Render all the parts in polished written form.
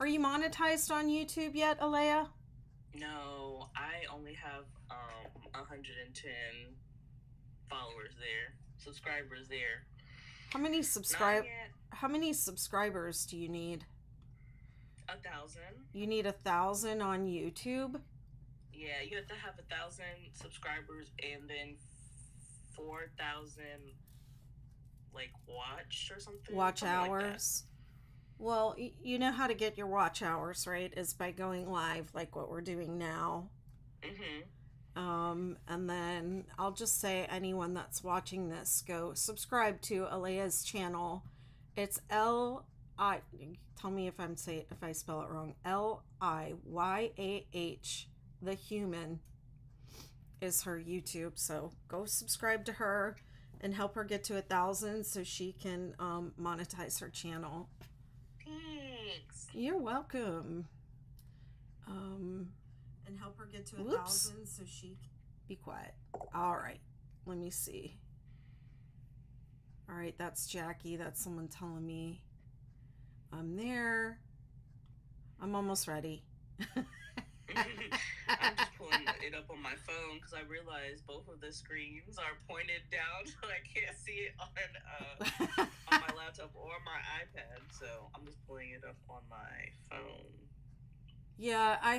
Are you monetized on YouTube yet, Alea? No, I only have 110 followers there, subscribers there. How many Not yet. How many subscribers do you need? 1,000. You need 1,000 on YouTube. Yeah, you have to have 1,000 subscribers and then 4,000 like watch or Watch something like that. hours. Well, you know how to get your watch hours, right? Is by going live like what we're doing now. Mhm. And then I'll just say anyone that's watching this, go subscribe to Alea's channel. It's L I. Tell me if if I spell it wrong. Liyah. The Human is her YouTube. So go subscribe to her and help her get to 1,000 so she can monetize her channel. Thanks. You're welcome. And help her get to 1,000 so she be quiet. All right, let me see. All right, that's Jackie. That's someone telling me I'm there. I'm almost ready. I'm just pulling it up on my phone because I realized both of the screens are pointed down, so I can't see it on my laptop or my iPad. So I'm just pulling it up on my phone. Yeah, I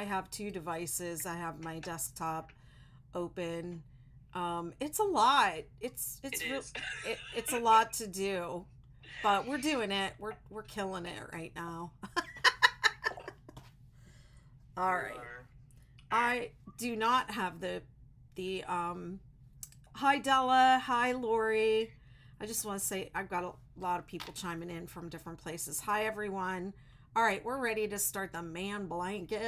have two devices. I have my desktop open. It's a lot. It's a lot to do, but we're doing it. We're killing it right now. All right. I do not have the hi Della, hi Lori. I just want to say I've got a lot of people chiming in from different places. Hi everyone. All right, we're ready to start the Man Blanket.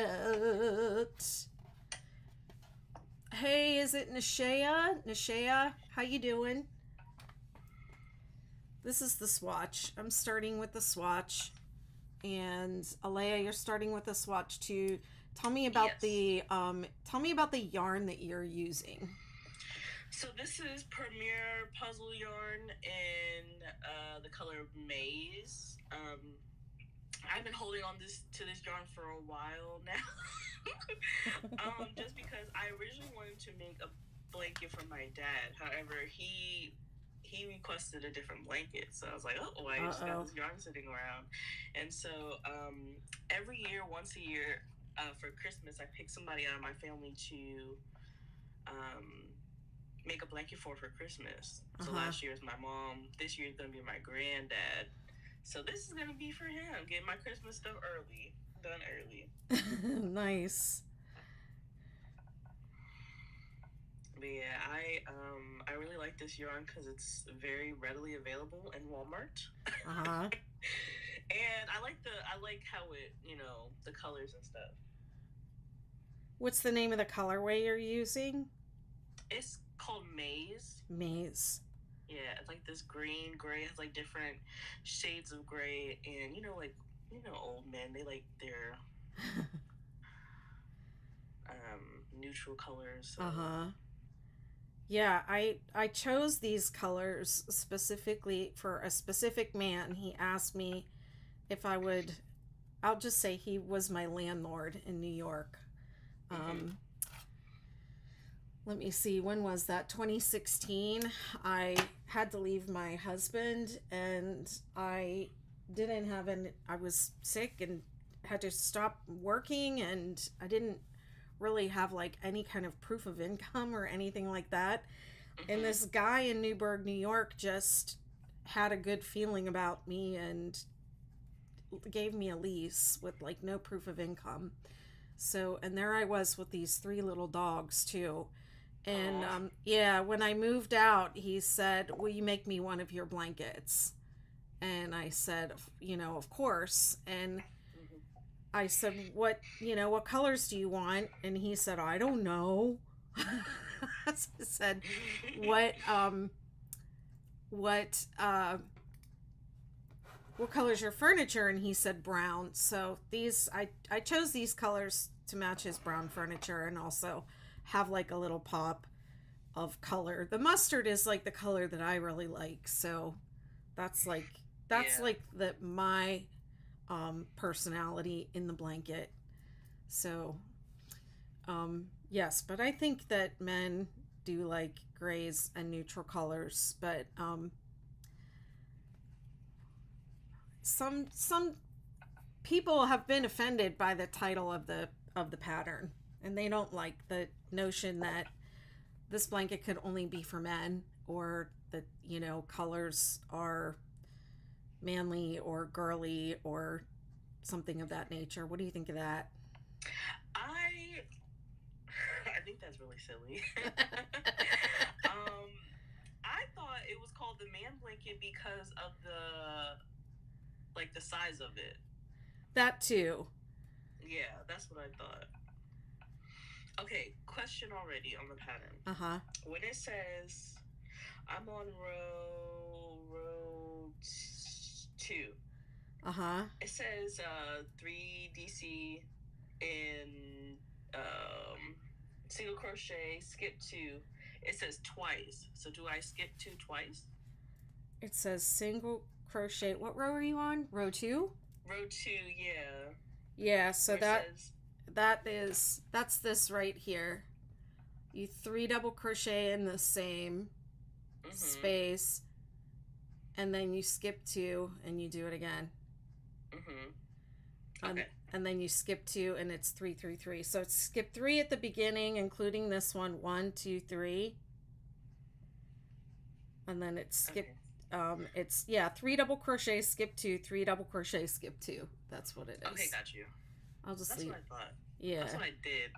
Hey, is it Nashaya? Nashaya, how you doing? This is the swatch. I'm starting with the swatch. And Alea, you're starting with the swatch too. Tell me about the yarn that you're using. So this is Premier Puzzle yarn in the color Maize. I've been holding on to this yarn for a while now. Just because I originally wanted to make a blanket for my dad. However, he requested a different blanket, so I was like, oh, I just got this yarn sitting around. And so every year, once a year, for Christmas, I pick somebody out of my family to make a blanket for Christmas. So last year was my mom. This year is gonna be my granddad. So this is gonna be for him. Get my Christmas stuff done early. Nice. But yeah, I really like this yarn because it's very readily available in Walmart. And I like how it, the colors and stuff. What's the name of the colorway you're using? It's called Maize. Maize. Yeah, it's like this green, gray. It has like different shades of gray, and old men, they like their neutral colors. So. Yeah, I chose these colors specifically for a specific man. He asked me if I would. I'll just say he was my landlord in New York. Let me see, when was that? 2016. I had to leave my husband, and I was sick and had to stop working, and I didn't really have like any kind of proof of income or anything like that. And this guy in Newburgh, New York just had a good feeling about me and gave me a lease with like no proof of income. So, and there I was with these 3 little dogs too. And when I moved out, he said, "Will you make me one of your blankets?" And I said, of course. And I said, what colors do you want? And he said, I don't know. I said, what color's your furniture? And he said brown. So I chose these colors to match his brown furniture and also have like a little pop of color. The mustard is like the color that I really like. So that's like my personality in the blanket. So, yes, but I think that men do like grays and neutral colors, but some people have been offended by the title of the pattern, and they don't like the notion that this blanket could only be for men, or that, colors are manly or girly or something of that nature. What do you think of that? I I think that's really silly. I thought it was called the man blanket because of the size of it. That too. Yeah, that's what I thought. Okay, question already on the pattern. Uh-huh. When it says, I'm on row 2. Uh-huh. It says 3 DC in single crochet, skip 2. It says twice. So do I skip 2 twice? It says single crochet. What row are you on? Row 2? Row 2, yeah. Yeah, so that's this right here. You 3 double crochet in the same space, and then you skip 2 and you do it again. Okay. And then you skip 2 and it's 3 3 3. So it's skip 3 at the beginning, including this one, 1 2 3, and then it's skip. Okay. It's 3 double crochet, skip 2, 3 double crochet, skip 2. That's what it is. Okay, got you. I'll just That's leave. what I thought. Yeah. That's what I did.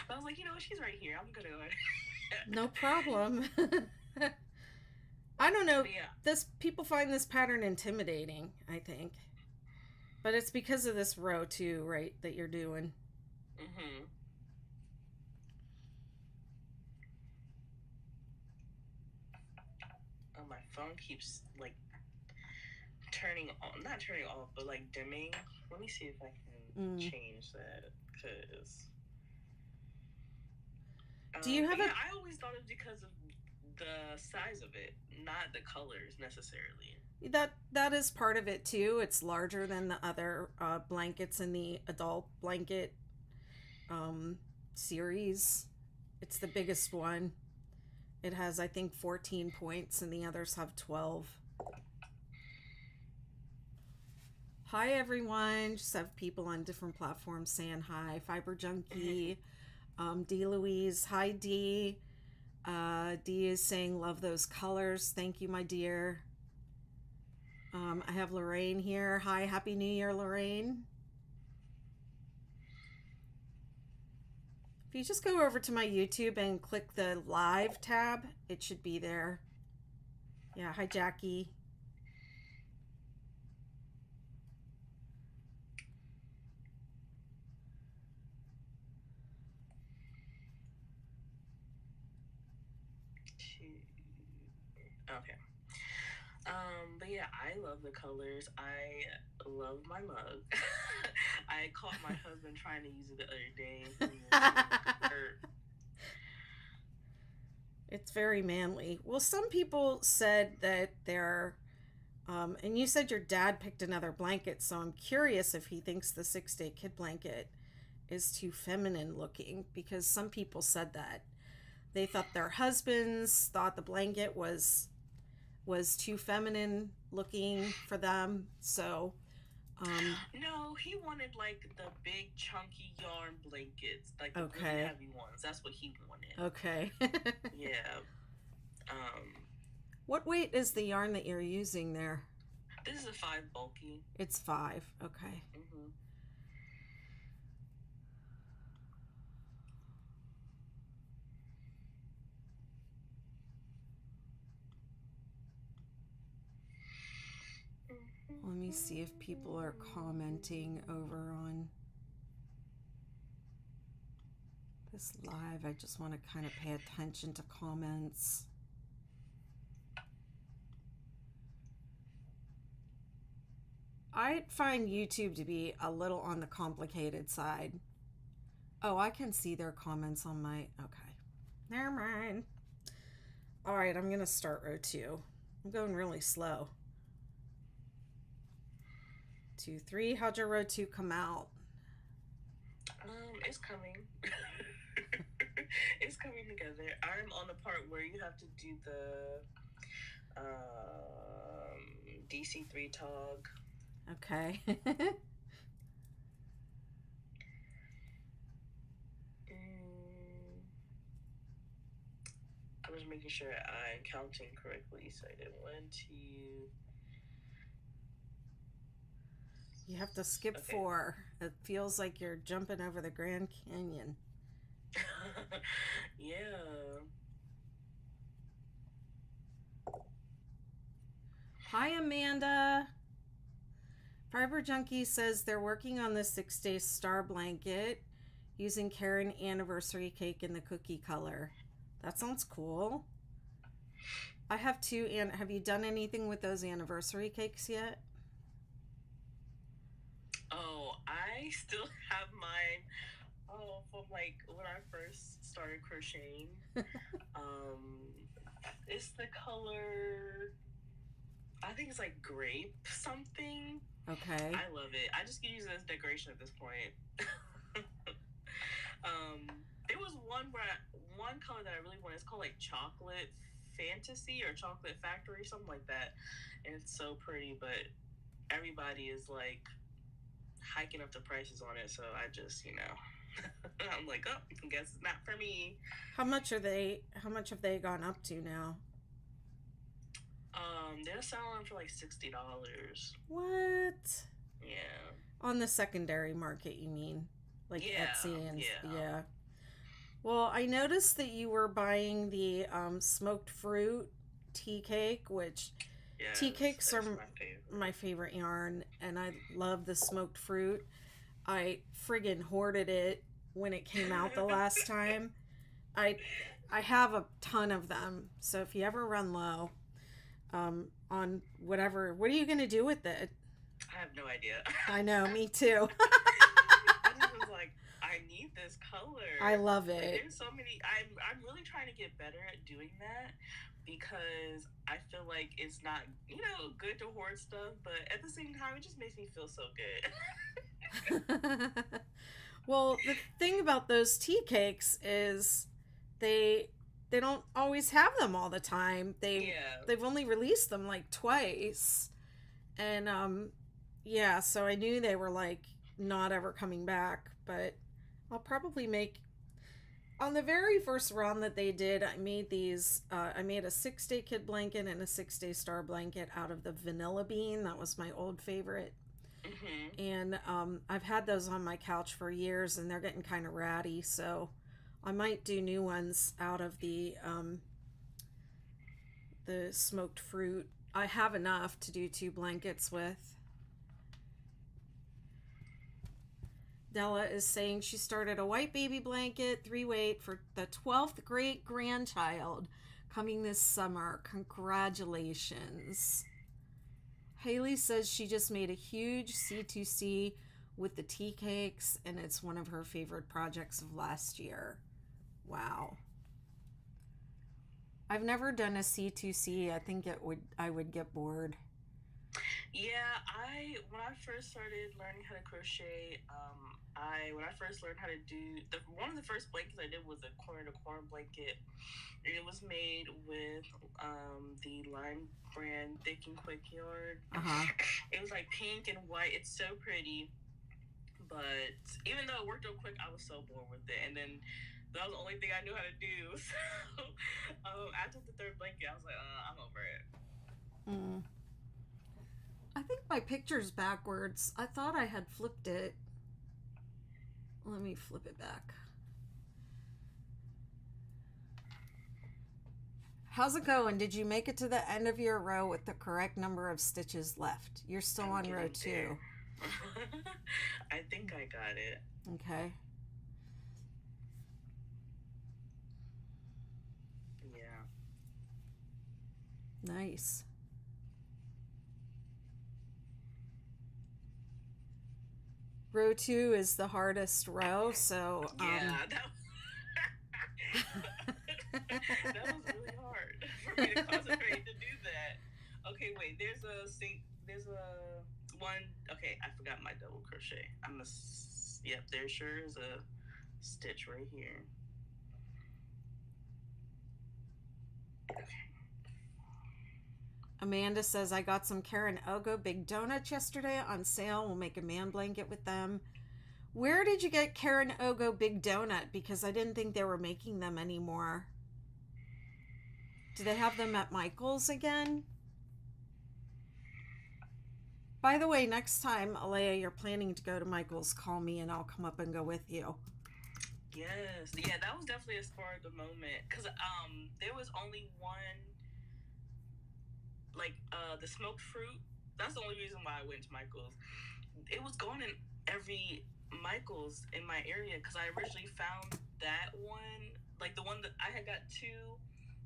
But I was like, she's right here. I'm gonna go ahead. No problem. I don't know. Yeah. People find this pattern intimidating, I think. But it's because of this row too, right, that you're doing. Oh, my phone keeps turning on, not turning off, but dimming. Let me see if I can change that, because do you have I always thought it was because of the size of it, not the colors necessarily. That is part of it too. It's larger than the other blankets in the adult blanket series. It's the biggest one. It has, I think, 14 points, and the others have 12. Hi everyone. Just have people on different platforms saying hi. Fiber Junkie, D Louise. Hi D. D is saying love those colors. Thank you, my dear. I have Lorraine here. Hi, Happy New Year, Lorraine. If you just go over to my YouTube and click the live tab, it should be there. Yeah, hi, Jackie. Okay. But yeah, I love the colors. I love my mug. I caught my husband trying to use it the other day. It's very manly. Well, some people said that they're, and you said your dad picked another blanket, so I'm curious if he thinks the 6-Day Kid blanket is too feminine looking, because some people said that. They thought their husbands thought the blanket was too feminine looking for them. So no, he wanted the big chunky yarn blankets, the really heavy ones. That's what he wanted. Okay. Yeah. What weight is the yarn that you're using there? This is a 5 bulky. It's 5. Okay. Let me see if people are commenting over on this live. I just want to kind of pay attention to comments. I find YouTube to be a little on the complicated side. Oh, I can see their comments on my... Okay. Never mind. All right, I'm going to start row 2. I'm going really slow. 2, 3. How'd your row 2 come out? It's coming. It's coming together. I'm on the part where you have to do the DC3 tog. Okay. I was making sure I'm counting correctly, so I did 1, 2. You have to skip 4. It feels like you're jumping over the Grand Canyon. Yeah. Hi, Amanda. Fiber Junkie says they're working on the 6-day star blanket using Karen anniversary cake in the cookie color. That sounds cool. I have 2. And have you done anything with those anniversary cakes yet? Oh, I still have mine. Oh, from like when I first started crocheting. It's the color, I think it's like grape something. Okay. I love it. I just use it as decoration at this point. There was one color that I really wanted. It's called like Chocolate Fantasy or Chocolate Factory, something like that. And it's so pretty, but everybody is like hiking up the prices on it, so I just, I'm like, oh, I guess it's not for me. How much have they gone up to now? They're selling for like $60. What? Yeah. On the secondary market, you mean? Like Etsy and yeah. Well, I noticed that you were buying the smoked fruit tea cake, which tea cakes are my favorite yarn, and I love the smoked fruit. I friggin' hoarded it when it came out the last time. I have a ton of them, so if you ever run low on whatever, what are you gonna do with it? I have no idea. I know, me too. I was like, I need this color. I love it. Like, there's so many. I'm really trying to get better at doing that because I feel like it's not, good to hoard stuff, but at the same time, it just makes me feel so good. Well, the thing about those tea cakes is they don't always have them all the time. They've only released them like twice. And so I knew they were like not ever coming back, but I'll probably make on the very first run that they did, I made these I made a 6-day kid blanket and a 6-day star blanket out of the vanilla bean. That was my old favorite. Mm-hmm. And I've had those on my couch for years, and they're getting kind of ratty, so I might do new ones out of the smoked fruit. I have enough to do 2 blankets with. Della is saying she started a white baby blanket 3-weight for the 12th great grandchild coming this summer. Congratulations. Haley says she just made a huge C2C with the tea cakes, and it's one of her favorite projects of last year. Wow. I've never done a C2C. I think I would get bored. Yeah, when I first started learning how to crochet, when I first learned how to do one of the first blankets I did was a corner to corner blanket, and it was made with the Lime brand Thick and Quick yarn. It was like pink and white. It's so pretty, but even though it worked real quick, I was so bored with it, and then that was the only thing I knew how to do. So after the 3rd blanket, I was like, I'm over it. I think my picture's backwards. I thought I had flipped it. Let me flip it back. How's it going? Did you make it to the end of your row with the correct number of stitches left? You're still on row 2. I think I got it. Okay. Yeah. Nice. Row 2 is the hardest row, so that was really hard for me to concentrate to do that. Okay, wait. There's a one. Okay, I forgot my double crochet. Yep, there sure is a stitch right here. Amanda says, I got some Karen Ogo big donuts yesterday on sale. We'll make a man blanket with them. Where did you get Karen Ogo big donut? Because I didn't think they were making them anymore. Do they have them at Michael's again? By the way, next time, Alea, you're planning to go to Michael's, call me and I'll come up and go with you. Yes. Yeah, that was definitely a spur of the moment. Because there was only one, like, the smoked fruit. That's the only reason why I went to Michael's. It was going in every Michael's in my area because I originally found that one, like the one that I had got two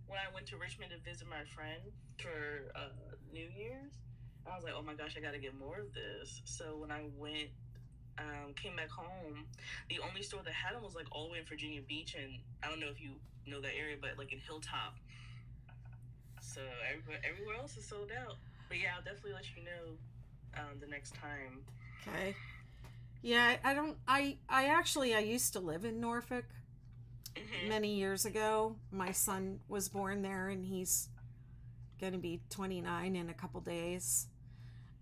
when I went to Richmond to visit my friend for New Year's. I was like, oh my gosh, I got to get more of this. So when I went, came back home, the only store that had them was like all the way in Virginia Beach, and I don't know if you know that area, but like in Hilltop. So everywhere else is sold out. But yeah, I'll definitely let you know the next time. Okay. Yeah, I used to live in Norfolk many years ago. My son was born there and he's going to be 29 in a couple days.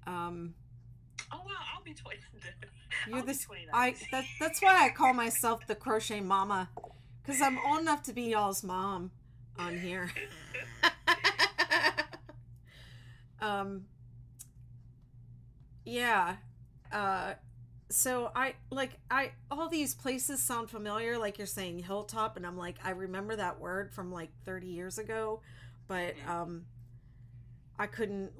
Oh wow, I'll be 20. You're this 29. That's why I call myself the crochet mama, because I'm old enough to be y'all's mom on here. Yeah. So all these places sound familiar, like you're saying Hilltop, and I'm like, I remember that word from like 30 years ago, but I couldn't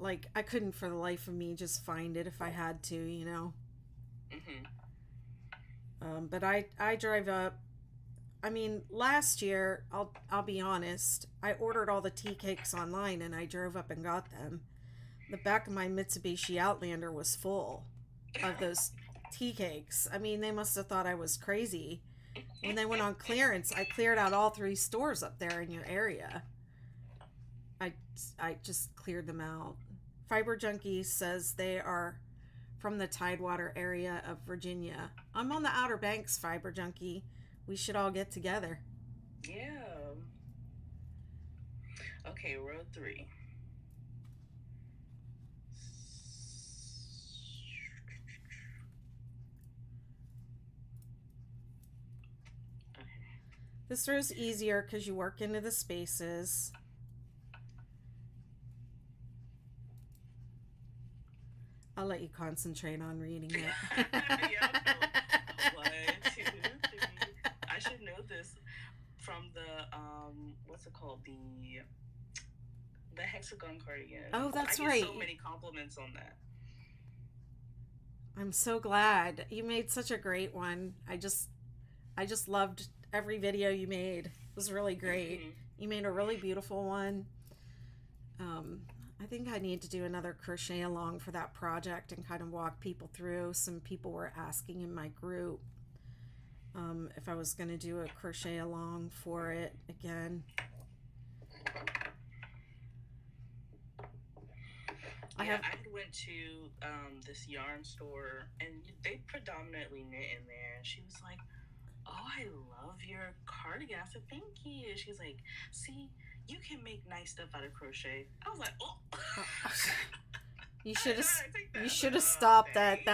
for the life of me just find it if I had to, you know. But I drive up. I mean, last year, I'll be honest, I ordered all the tea cakes online and I drove up and got them. The back of my Mitsubishi Outlander was full of those tea cakes. I mean, they must have thought I was crazy. When they went on clearance, I cleared out all 3 stores up there in your area. I just cleared them out. Fiber Junkie says they are from the Tidewater area of Virginia. I'm on the Outer Banks, Fiber Junkie. We should all get together. Yeah. Okay, row 3. This row's easier because you work into the spaces. I'll let you concentrate on reading it. Yeah, 1, 2, 3. I should know this from the what's it called, the hexagon cardigan. Oh, that's I right. get so many compliments on that. I'm so glad you made such a great one. I just loved every video you made. It was really great. You made a really beautiful one. I think I need to do another crochet along for that project and kind of walk people through. Some people were asking in my group if I was going to do a crochet along for it again. I went to this yarn store and they predominantly knit in there. And she was like, oh, I love your cardigan. I said, thank you. She's like, see, you can make nice stuff out of crochet. I was like, oh. You should have stopped that.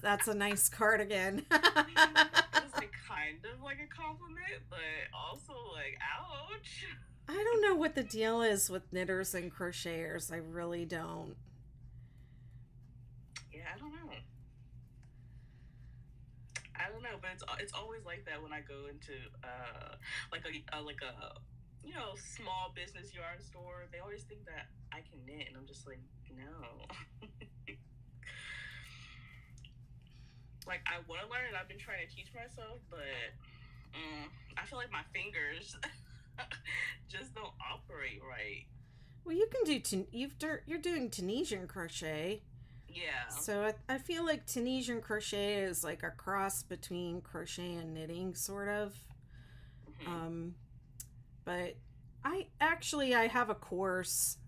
That's a nice cardigan. It was like kind of like a compliment, but also like, ouch. I don't know what the deal is with knitters and crocheters. I really don't. Yeah, I don't know, but it's always like that when I go into like a you know, small business yarn store. They always think that I can knit, and I'm just like, no. Like, I want to learn, and I've been trying to teach myself, but I feel like my fingers just don't operate right. Well, you can do you're doing Tunisian crochet. Yeah. So I feel like Tunisian crochet is like a cross between crochet and knitting, sort of. But I have a course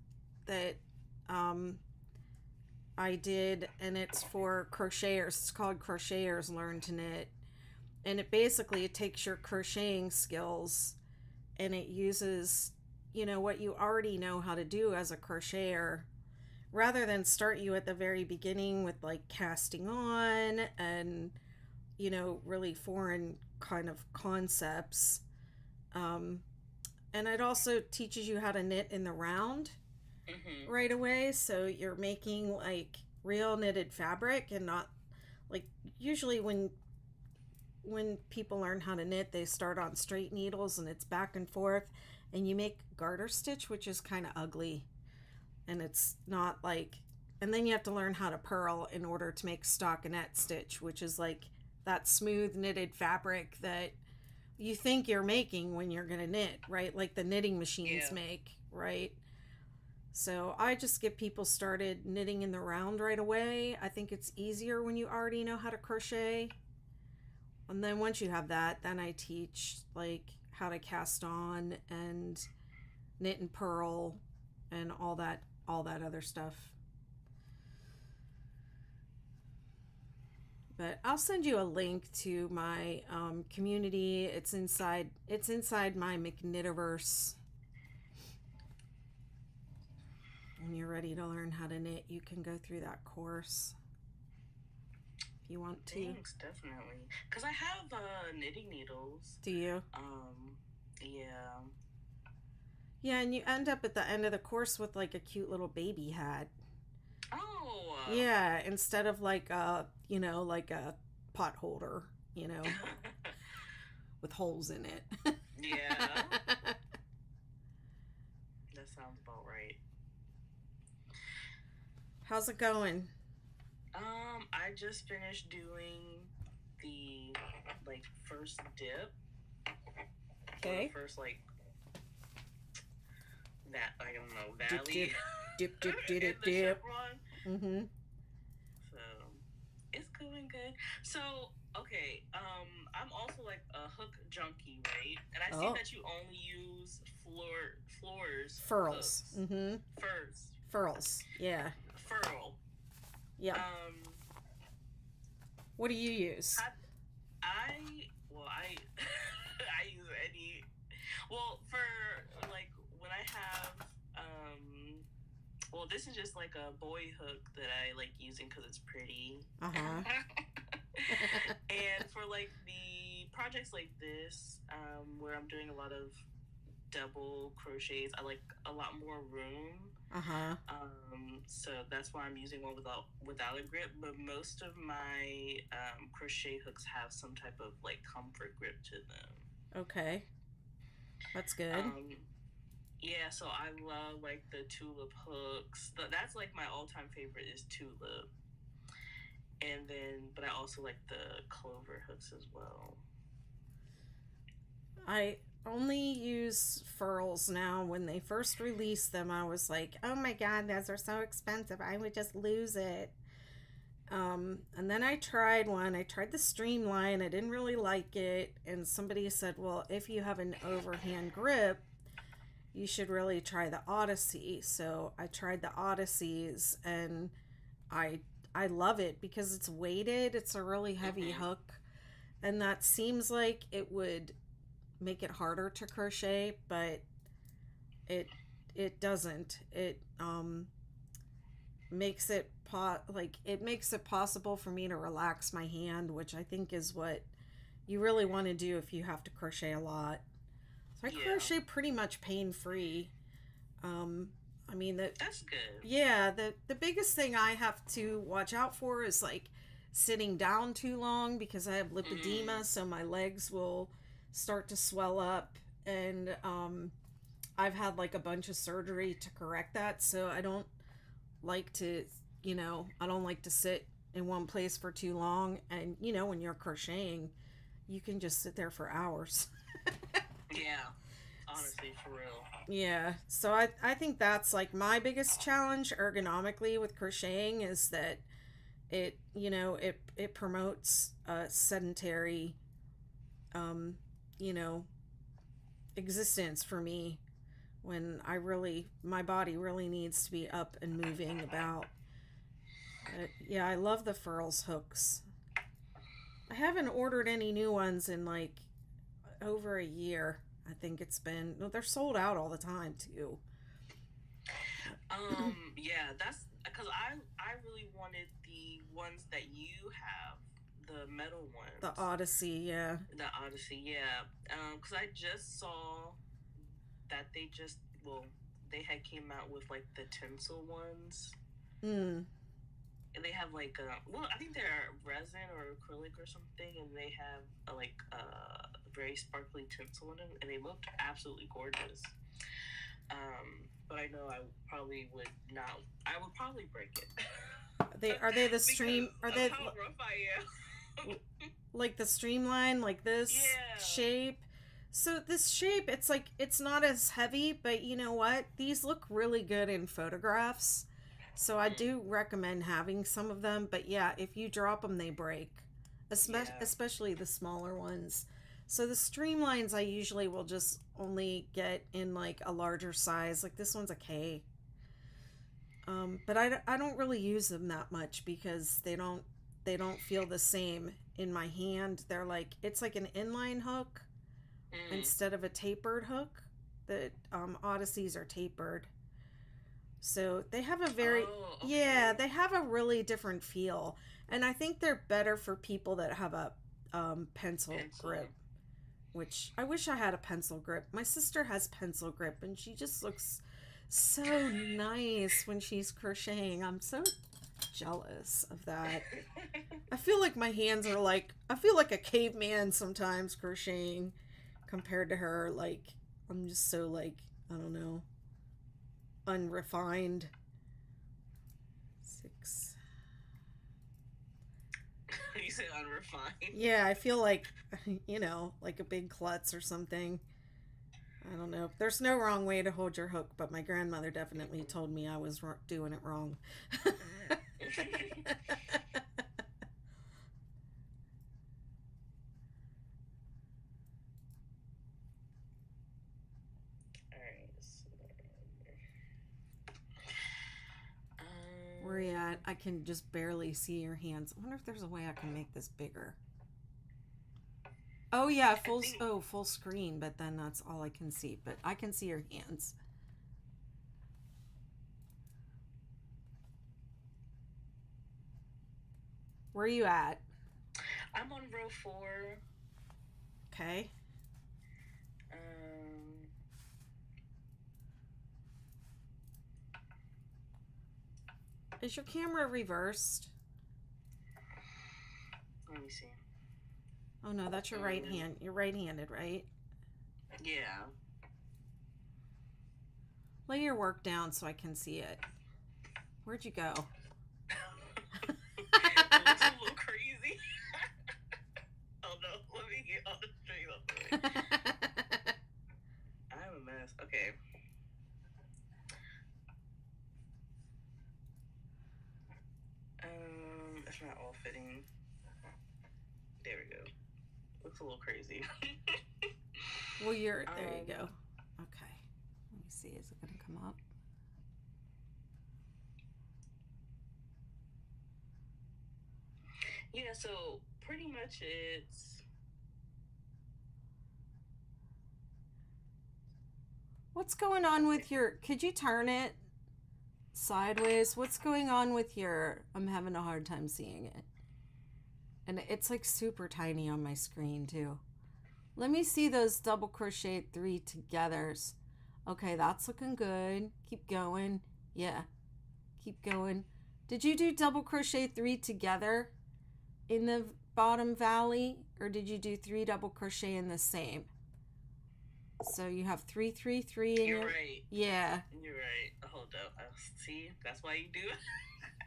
that I did, and it's for crocheters. It's called Crocheters Learn to Knit. And it takes your crocheting skills and it uses, what you already know how to do as a crocheter rather than start you at the very beginning with like casting on and, really foreign kind of concepts. Um, and it also teaches you how to knit in the round right away. So you're making like real knitted fabric and not like usually when people learn how to knit, they start on straight needles and it's back and forth, and you make garter stitch, which is kind of ugly, and it's not like. And then you have to learn how to purl in order to make stockinette stitch, which is like that smooth knitted fabric that you think you're making when you're gonna knit, right? Like the knitting machines make, right? So I just get people started knitting in the round right away. I think it's easier when you already know how to crochet. And then once you have that, then I teach like how to cast on and knit and purl and all that other stuff. But I'll send you a link to my community. It's inside my McKnitiverse. When you're ready to learn how to knit, you can go through that course. You want to? Thanks, definitely. Because I have knitting needles. Do you? Yeah. Yeah, and you end up at the end of the course with like a cute little baby hat. Oh. Yeah, instead of like like a pot holder, with holes in it. Yeah. That sounds about right. How's it going? I just finished doing the like first dip. Okay. The first like that I don't know valley. Dip. Mm-hmm. So it's going good. So okay, I'm also like a hook junkie, right? And I see that you only use floors. Furls. Hooks. Mm-hmm. Furls. Yeah. Furl. Yeah. What do you use? I I use any. Well, for like when I have well, this is just like a boy hook that I like using because it's pretty. Uh-huh. And for like the projects like this, where I'm doing a lot of double crochets, I like a lot more room. Uh-huh. So that's why I'm using one without a grip. But most of my crochet hooks have some type of like comfort grip to them. Okay, that's good. Yeah, so I love like the tulip hooks. That's like my all-time favorite is tulip. And then, but I also like the clover hooks as well. I only use furls now. When they first released them, I was like, oh my god, those are so expensive. I would just lose it. And then I tried one. I tried the Streamline. I didn't really like it. And somebody said, well, if you have an overhand grip, you should really try the Odyssey. So I tried the Odysseys, and I love it because it's weighted. It's a really heavy hook, and that seems like it would make it harder to crochet, but it doesn't. It makes it makes it possible for me to relax my hand, which I think is what you really want to do if you have to crochet a lot. So I crochet pretty much pain-free. I mean that's good. Yeah, the biggest thing I have to watch out for is like sitting down too long because I have lipedema, so my legs will start to swell up, and I've had like a bunch of surgery to correct that, so I don't like to sit in one place for too long. And when you're crocheting, you can just sit there for hours. Yeah, honestly, for real. Yeah, so I think that's like my biggest challenge ergonomically with crocheting is that it promotes a sedentary existence for me when my body really needs to be up and moving about. But yeah, I love the Furls hooks. I haven't ordered any new ones in like over a year. I think it's been. No, they're sold out all the time too. Yeah, that's because I really wanted the ones that you have, the metal The ones. Odyssey, yeah. The Odyssey, yeah. Because I just saw that they had came out with like the tinsel ones. Mm. And they have like I think they're resin or acrylic or something, and they have very sparkly tinsel in them, and they looked absolutely gorgeous. But I know I probably would not. I would probably break it. Are they the stream? Are they how rough I am? like the streamline, like this shape? So this shape, it's like it's not as heavy, but you know what? These look really good in photographs. So I do recommend having some of them. But yeah, if you drop them, they break, especially the smaller ones. So the streamlines I usually will just only get in like a larger size. Like this one's a K. But I don't really use them that much because they don't feel the same in my hand. They're like it's like an inline hook instead of a tapered hook. The Odysseys are tapered. So they have a yeah, they have a really different feel. And I think they're better for people that have a pencil grip, which I wish I had a pencil grip. My sister has pencil grip and she just looks so nice when she's crocheting. I'm so jealous of that. I feel like my hands are like, I feel like a caveman sometimes crocheting compared to her. Like, I'm just so like, I don't know, unrefined. 6. You say unrefined? Yeah, I feel like, like a big klutz or something. I don't know. There's no wrong way to hold your hook, but my grandmother definitely told me I was doing it wrong. Where are you at? I can just barely see your hands. I wonder if there's a way I can make this bigger. Oh yeah, full screen, but then that's all I can see. But I can see your hands. Where are you at? I'm on row 4. Okay. Is your camera reversed? Let me see. Oh no, that's your right hand. You're right-handed, right? Yeah. Lay your work down so I can see it. Where'd you go? It looks a little crazy. Oh no, let me get on the street up there. I'm a mess. Okay. It's not all fitting. There we go. Looks a little crazy. Well, there you go. Okay. Let me see. Is it going to come up? Yeah, so pretty much it's... What's going on with your... Could you turn it sideways? What's going on with your... I'm having a hard time seeing it. And it's like super tiny on my screen too. Let me see those double crochet 3 togethers. Okay, that's looking good. Keep going. Yeah. Keep going. Did you do double crochet 3 together in the bottom valley, or did you do 3 double crochet in the same? So you have 3 3 3 in You're right. Yeah. You're right. Hold up. See, that's why you do it.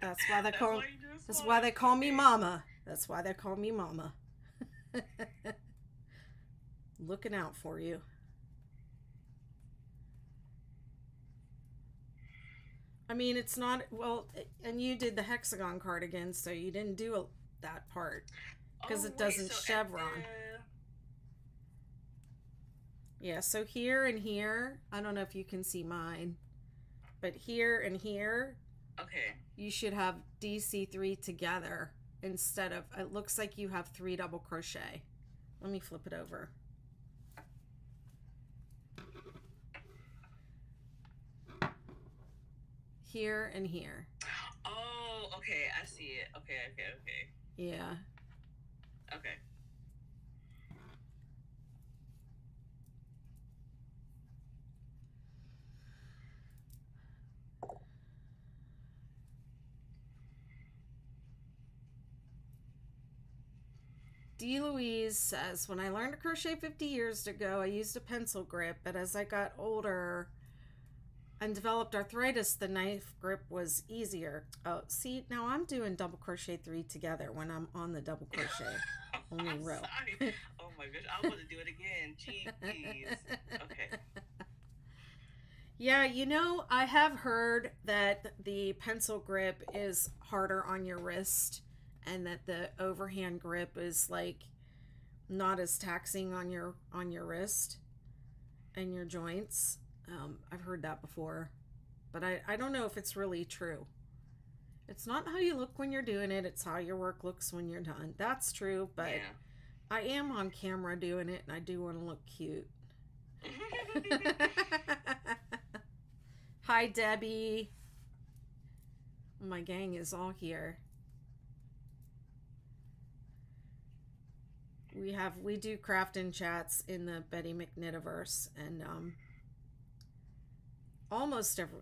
That's why they call That's why they call me Mama. That's why they call me Mama. Looking out for you. I mean, it's not, well, and you did the hexagon cardigan, so you didn't do that part because it doesn't chevron. Yeah, so here and here, I don't know if you can see mine, but here and here Okay. You should have DC3 together instead of, it looks like you have 3 double crochet. Let me flip it over. Here and here. Oh, okay. I see it. Okay. Yeah. Okay. D. Louise says, when I learned to crochet 50 years ago, I used a pencil grip, but as I got older and developed arthritis, the knife grip was easier. Oh, see, now I'm doing double crochet 3 together when I'm on the double crochet. Only I'm row. sorry. Oh my gosh, I want to do it again. Jeez. Okay. Yeah, I have heard that the pencil grip is harder on your wrist and that the overhand grip is like not as taxing on your wrist and your joints. I've heard that before, but I don't know if it's really true. It's not how you look when you're doing it, it's how your work looks when you're done. That's true, but yeah. I am on camera doing it and I do want to look cute. Hi, Debbie. My gang is all here. We do crafting chats in the Betty McKnitiverse, and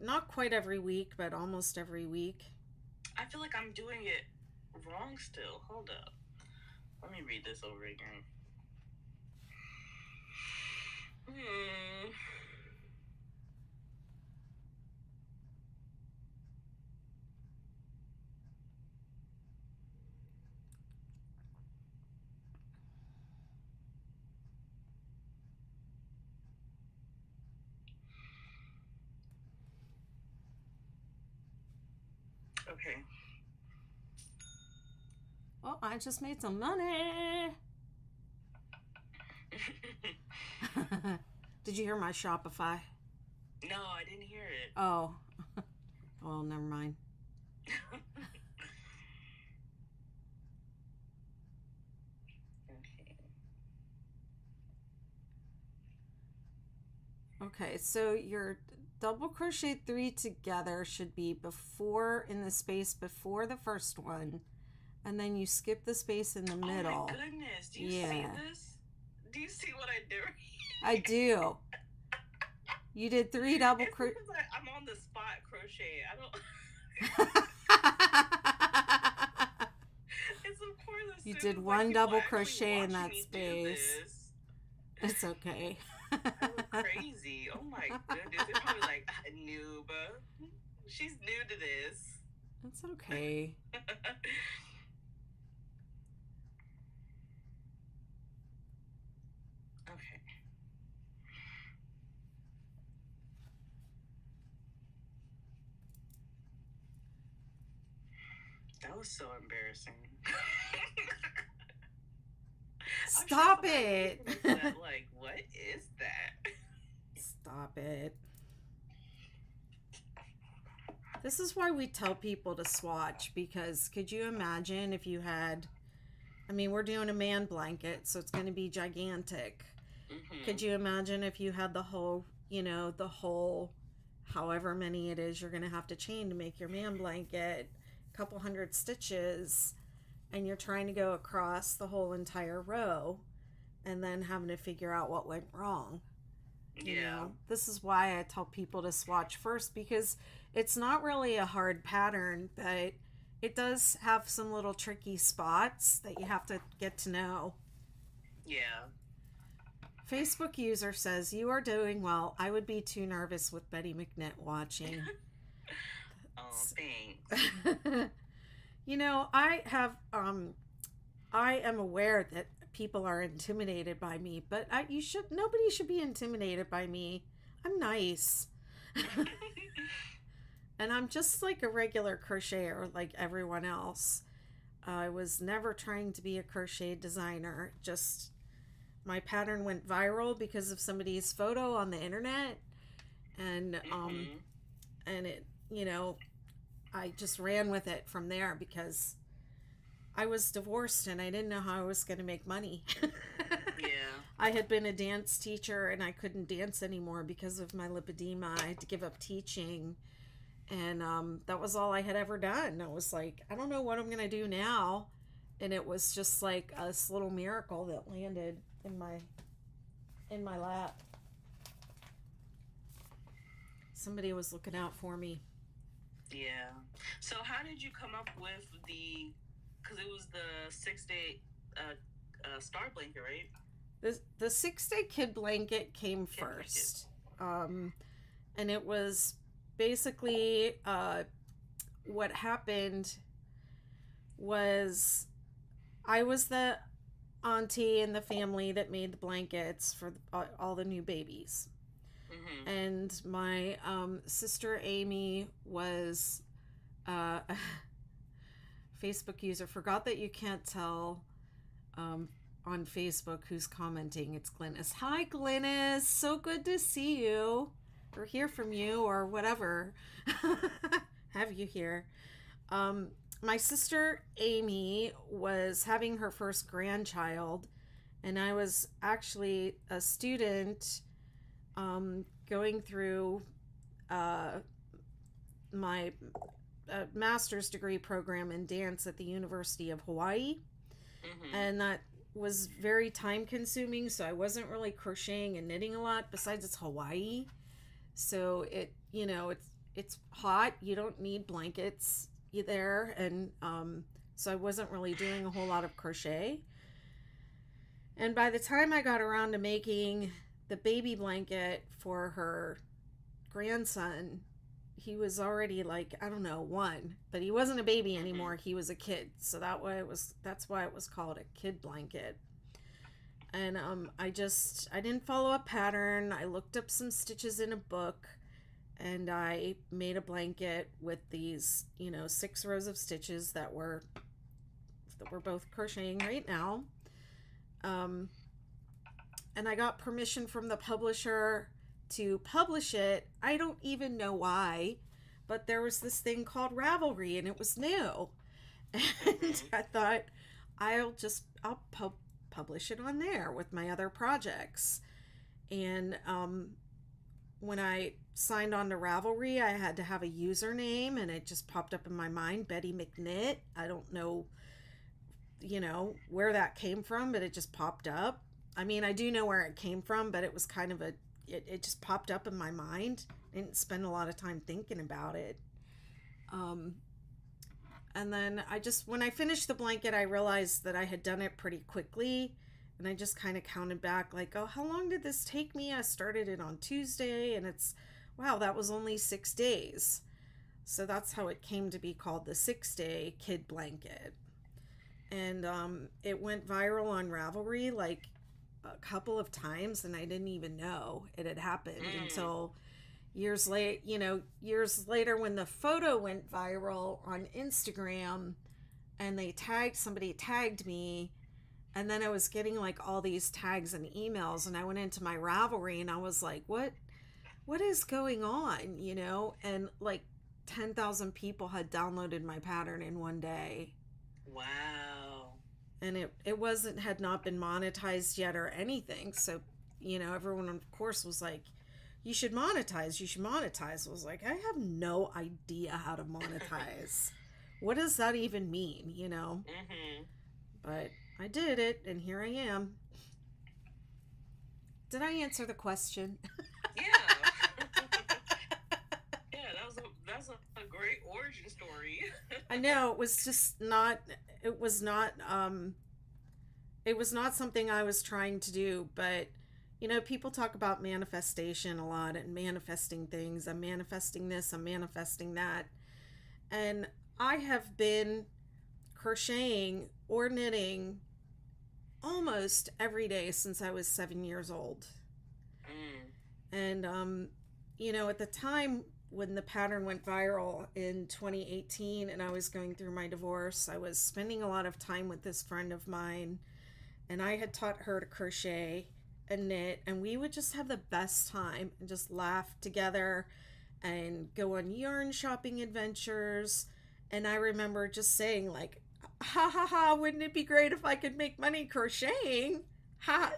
not quite every week, but almost every week. I feel like I'm doing it wrong still. Hold up. Let me read this over again. Okay. Oh, I just made some money. Did you hear my Shopify? No, I didn't hear it. Oh. Well, never mind. Okay, so your double crochet 3 together should be in the space before the first one, and then you skip the space in the middle. Oh my goodness, do you see this? Do you see what I did? I do. You did 3 double crochet. I'm on the spot crochet. I don't. It's of course. You did 1 double crochet in that space. It's okay. I look crazy. Oh my goodness. They're probably like, noob. She's new to this. That's okay. Okay. That was so embarrassing. Stop it. Like, what is that? Stop it. This is why we tell people to swatch, because could you imagine if you had, we're doing a man blanket, so it's going to be gigantic. Mm-hmm. Could you imagine if you had the whole, however many it is you're going to have to chain to make your man blanket, a couple hundred stitches, and you're trying to go across the whole entire row and then having to figure out what went wrong. Yeah. This is why I tell people to swatch first, because it's not really a hard pattern, but it does have some little tricky spots that you have to get to know. Yeah. Facebook user says, you are doing well. I would be too nervous with Betty McKnit watching. Oh, thanks. I am aware that people are intimidated by me, but nobody should be intimidated by me. I'm nice. And I'm just like a regular crocheter like everyone else. I was never trying to be a crochet designer. Just my pattern went viral because of somebody's photo on the internet, and and it, I just ran with it from there because I was divorced and I didn't know how I was going to make money. Yeah. I had been a dance teacher and I couldn't dance anymore because of my lipedema. I had to give up teaching. And that was all I had ever done. I was like, I don't know what I'm going to do now. And it was just like this little miracle that landed in my lap. Somebody was looking out for me. Yeah. So how did you come up with because it was the 6-day star blanket, right? The 6-day kid blanket came first. And it was basically what happened was I was the auntie in the family that made the blankets for all the new babies. Mm-hmm. And my sister Amy was a Facebook user. Forgot that you can't tell on Facebook who's commenting. It's Glynis. Hi, Glynis. So good to see you or hear from you or whatever. Have you here. My sister Amy was having her first grandchild, and I was actually a student going through my master's degree program in dance at the University of Hawaii. Mm-hmm. And that was very time consuming, so I wasn't really crocheting and knitting a lot. Besides, it's Hawaii, so it's hot. You don't need blankets there, and so I wasn't really doing a whole lot of crochet. And by the time I got around to making the baby blanket for her grandson, he was already like, I don't know, 1, but he wasn't a baby anymore. He was a kid. So that's why it was called a kid blanket. And I didn't follow a pattern. I looked up some stitches in a book, and I made a blanket with these, 6 rows of stitches that we're both crocheting right now. And I got permission from the publisher to publish it. I don't even know why, but there was this thing called Ravelry, and it was new. And I thought, I'll publish it on there with my other projects. And when I signed on to Ravelry, I had to have a username, and it just popped up in my mind, Betty McKnit. I don't know, where that came from, but it just popped up. I mean, I do know where it came from, but it was kind of it just popped up in my mind. I didn't spend a lot of time thinking about it. And then when I finished the blanket, I realized that I had done it pretty quickly. And I just kind of counted back like, oh, how long did this take me? I started it on Tuesday, and wow, that was only 6 days. So that's how it came to be called the 6-day kid blanket. And it went viral on Ravelry like a couple of times, and I didn't even know it had happened until years later when the photo went viral on Instagram, and somebody tagged me, and then I was getting like all these tags and emails, and I went into my Ravelry and I was like, what is going on, and like 10,000 people had downloaded my pattern in one day. Wow. And it had not been monetized yet or anything. So, everyone, of course, was like, you should monetize. I was like, I have no idea how to monetize. What does that even mean, Mm-hmm. But I did it, and here I am. Did I answer the question? Yeah. Yeah, that's a great origin story. I know, it was not something I was trying to do, but people talk about manifestation a lot and manifesting things. I'm manifesting this, I'm manifesting that. And I have been crocheting or knitting almost every day since I was 7 years old. And at the time when the pattern went viral in 2018 and I was going through my divorce, I was spending a lot of time with this friend of mine, and I had taught her to crochet and knit, and we would just have the best time and just laugh together and go on yarn shopping adventures. And I remember just saying, like, ha ha ha, wouldn't it be great if I could make money crocheting? Ha,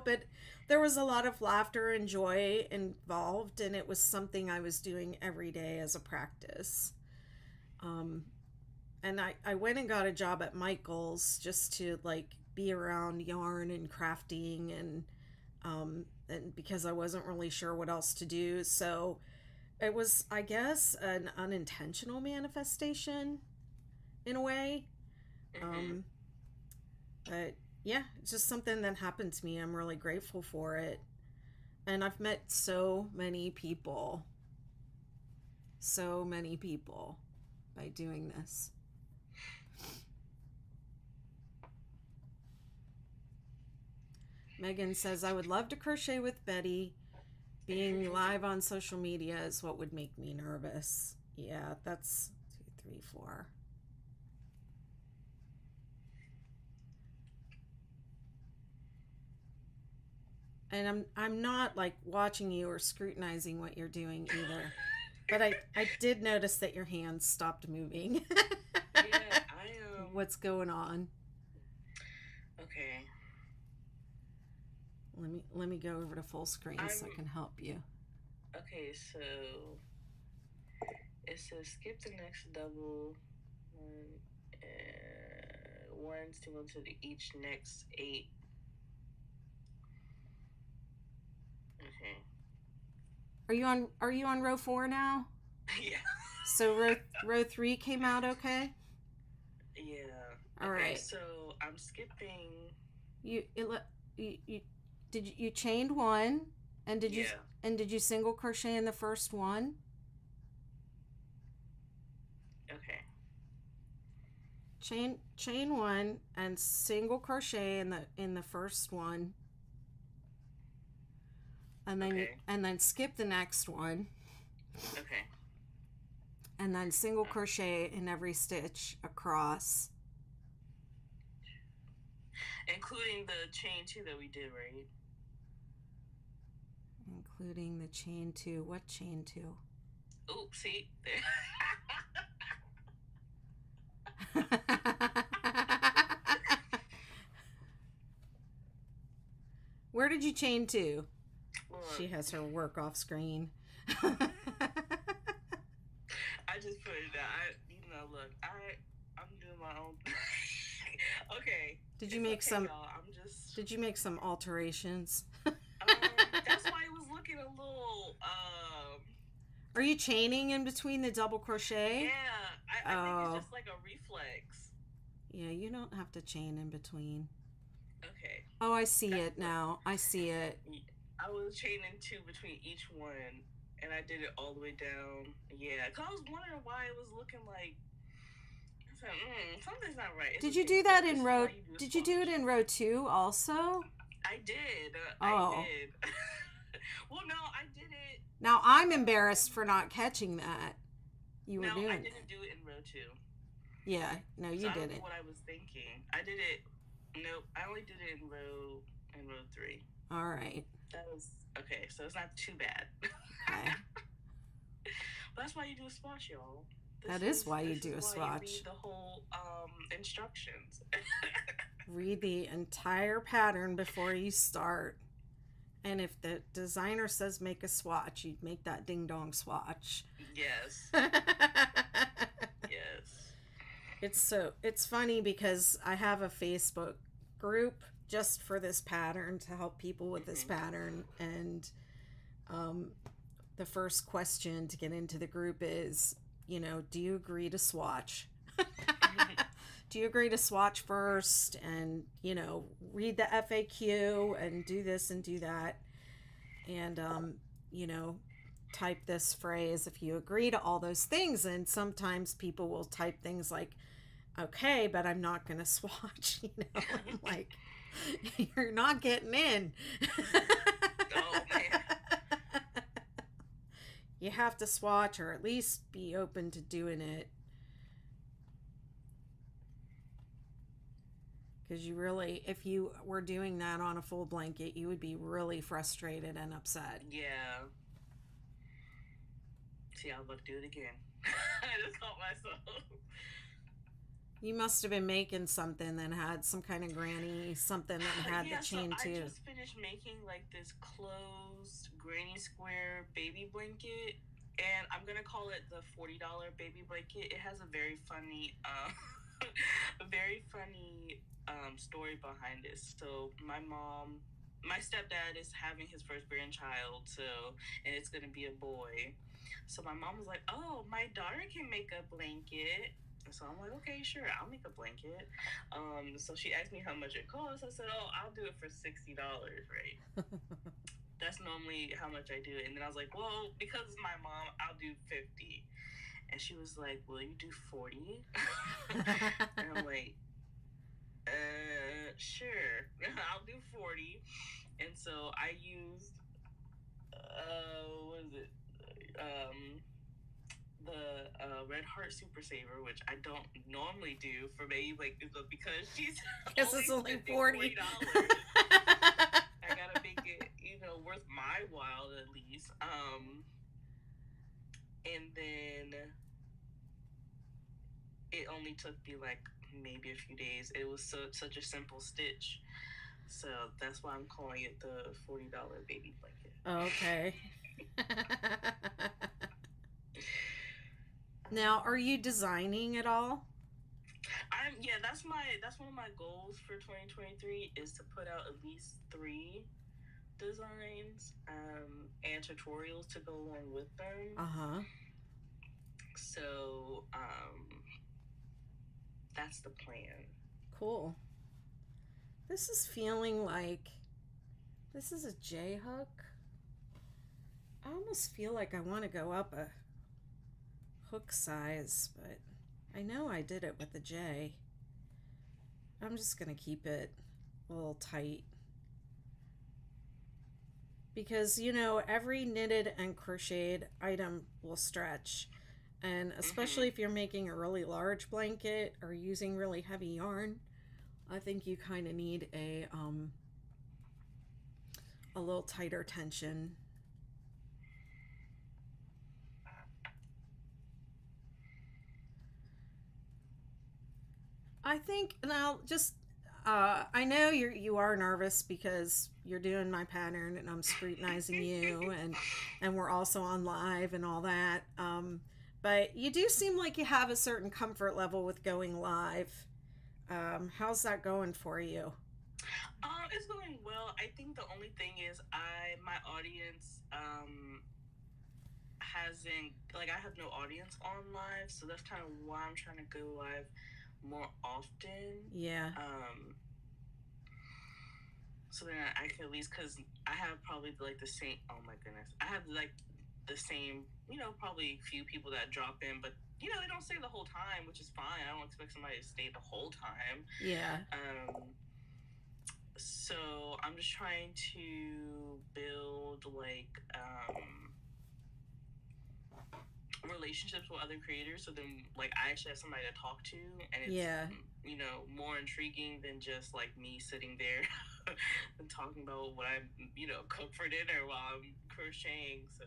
but there was a lot of laughter and joy involved, and it was something I was doing every day as a practice. And I went and got a job at Michael's just to, like, be around yarn and crafting, and because I wasn't really sure what else to do. So it was, I guess, an unintentional manifestation in a way. But yeah, it's just something that happened to me. I'm really grateful for it. And I've met so many people by doing this. Megan says, I would love to crochet with Betty. Being live on social media is what would make me nervous. Yeah, that's 2, 3, 4. And I'm not, like, watching you or scrutinizing what you're doing either. But I did notice that your hands stopped moving. Yeah, What's going on? Okay. Let me go over to full screen so I can help you. Okay, so it says skip the next double one single to each next 8. Okay. Are you on row 4 now? Yeah. So row 3 came out okay? Yeah. All right. So I'm skipping. You chained 1, and did you single crochet in the first one? Okay. Chain 1 and single crochet in the first one. And then skip the next one. Okay. And then single crochet in every stitch across. Including the chain 2 that we did, right? Including the chain 2. What chain 2? Oops, see? Where did you chain to? Look. She has her work off screen. I just put it down. Look, I'm doing my own thing. Okay. Did you make Did you make some alterations? That's why it was looking a little. Are you chaining in between the double crochet? Yeah, I think it's just like a reflex. Yeah, you don't have to chain in between. Okay. Oh, I see it now. I see it. I was chaining 2 between each one, and I did it all the way down. Yeah, because I was wondering why it was looking like. I said, something's not right. Did you do that in row? Did you do it in row 2 also? I did. Oh. I did. Well, no, I did it. Now I'm embarrassed for not catching that. You were doing it. No, I didn't do it in row 2. Yeah, no, you didn't. I don't know what I was thinking. I did it. Nope, I only did it in row 3. All right. That was okay. So it's not too bad. Okay. But that's why you do a swatch, y'all. That is why you do a swatch. You read the whole instructions. Read the entire pattern before you start. And if the designer says make a swatch, you'd make that ding dong swatch. Yes. Yes. It's funny because I have a Facebook group just for this pattern to help people with this pattern, and the first question to get into the group is, do you agree to swatch? Do you agree to swatch first and, read the FAQ and do this and do that? And, type this phrase if you agree to all those things. And sometimes people will type things like, okay, but I'm not going to swatch, I'm like, you're not getting in. Oh, man. You have to swatch or at least be open to doing it. Because you really, if you were doing that on a full blanket, you would be really frustrated and upset. Yeah. See, I was about to do it again. I just caught myself. You must have been making something that had some kind of granny, something that had the chain so too. I just finished making like this closed granny square baby blanket, and I'm gonna call it the $40 baby blanket. It has a very funny, a very funny story behind it. So my stepdad is having his first grandchild, and it's gonna be a boy. So my mom was like, "Oh, my daughter can make a blanket." So I'm like, okay, sure, I'll make a blanket. So she asked me how much it costs. I said, oh, I'll do it for $60, right? That's normally how much I do it. And then I was like, well, because it's my mom, I'll do 50. And she was like, will you do 40? And I'm like, sure, I'll do 40. And so I used, what is it? The Red Heart Super Saver, which I don't normally do for me, like, because she's only $40. I gotta make it, worth my while at least. And then it only took me like maybe a few days. It was such a simple stitch, so that's why I'm calling it the $40 baby blanket. Okay. Now, are you designing at all? That's one of my goals for 2023 is to put out at least 3 designs and tutorials to go along with them. So that's the plan. Cool. This is feeling like this is a J hook. I almost feel like I want to go up a hook size, but I know I did it with the J. I'm just going to keep it a little tight. Because, every knitted and crocheted item will stretch. And especially if you're making a really large blanket or using really heavy yarn, I think you kind of need a little tighter tension. I think now just I know you are nervous because you're doing my pattern and I'm scrutinizing you and we're also on live and all that. But you do seem like you have a certain comfort level with going live. How's that going for you? It's going well. I think the only thing is my audience hasn't, like, I have no audience on live, so that's kind of why I'm trying to go live more often. Yeah. So then I can at least, because I have probably like the same, oh my goodness, I have like the same, probably a few people that drop in, but they don't stay the whole time, which is fine. I don't expect somebody to stay the whole time. Yeah. So I'm just trying to build like relationships with other creators, so then like I actually have somebody to talk to, and it's more intriguing than just like me sitting there and talking about what I cook for dinner while I'm crocheting. So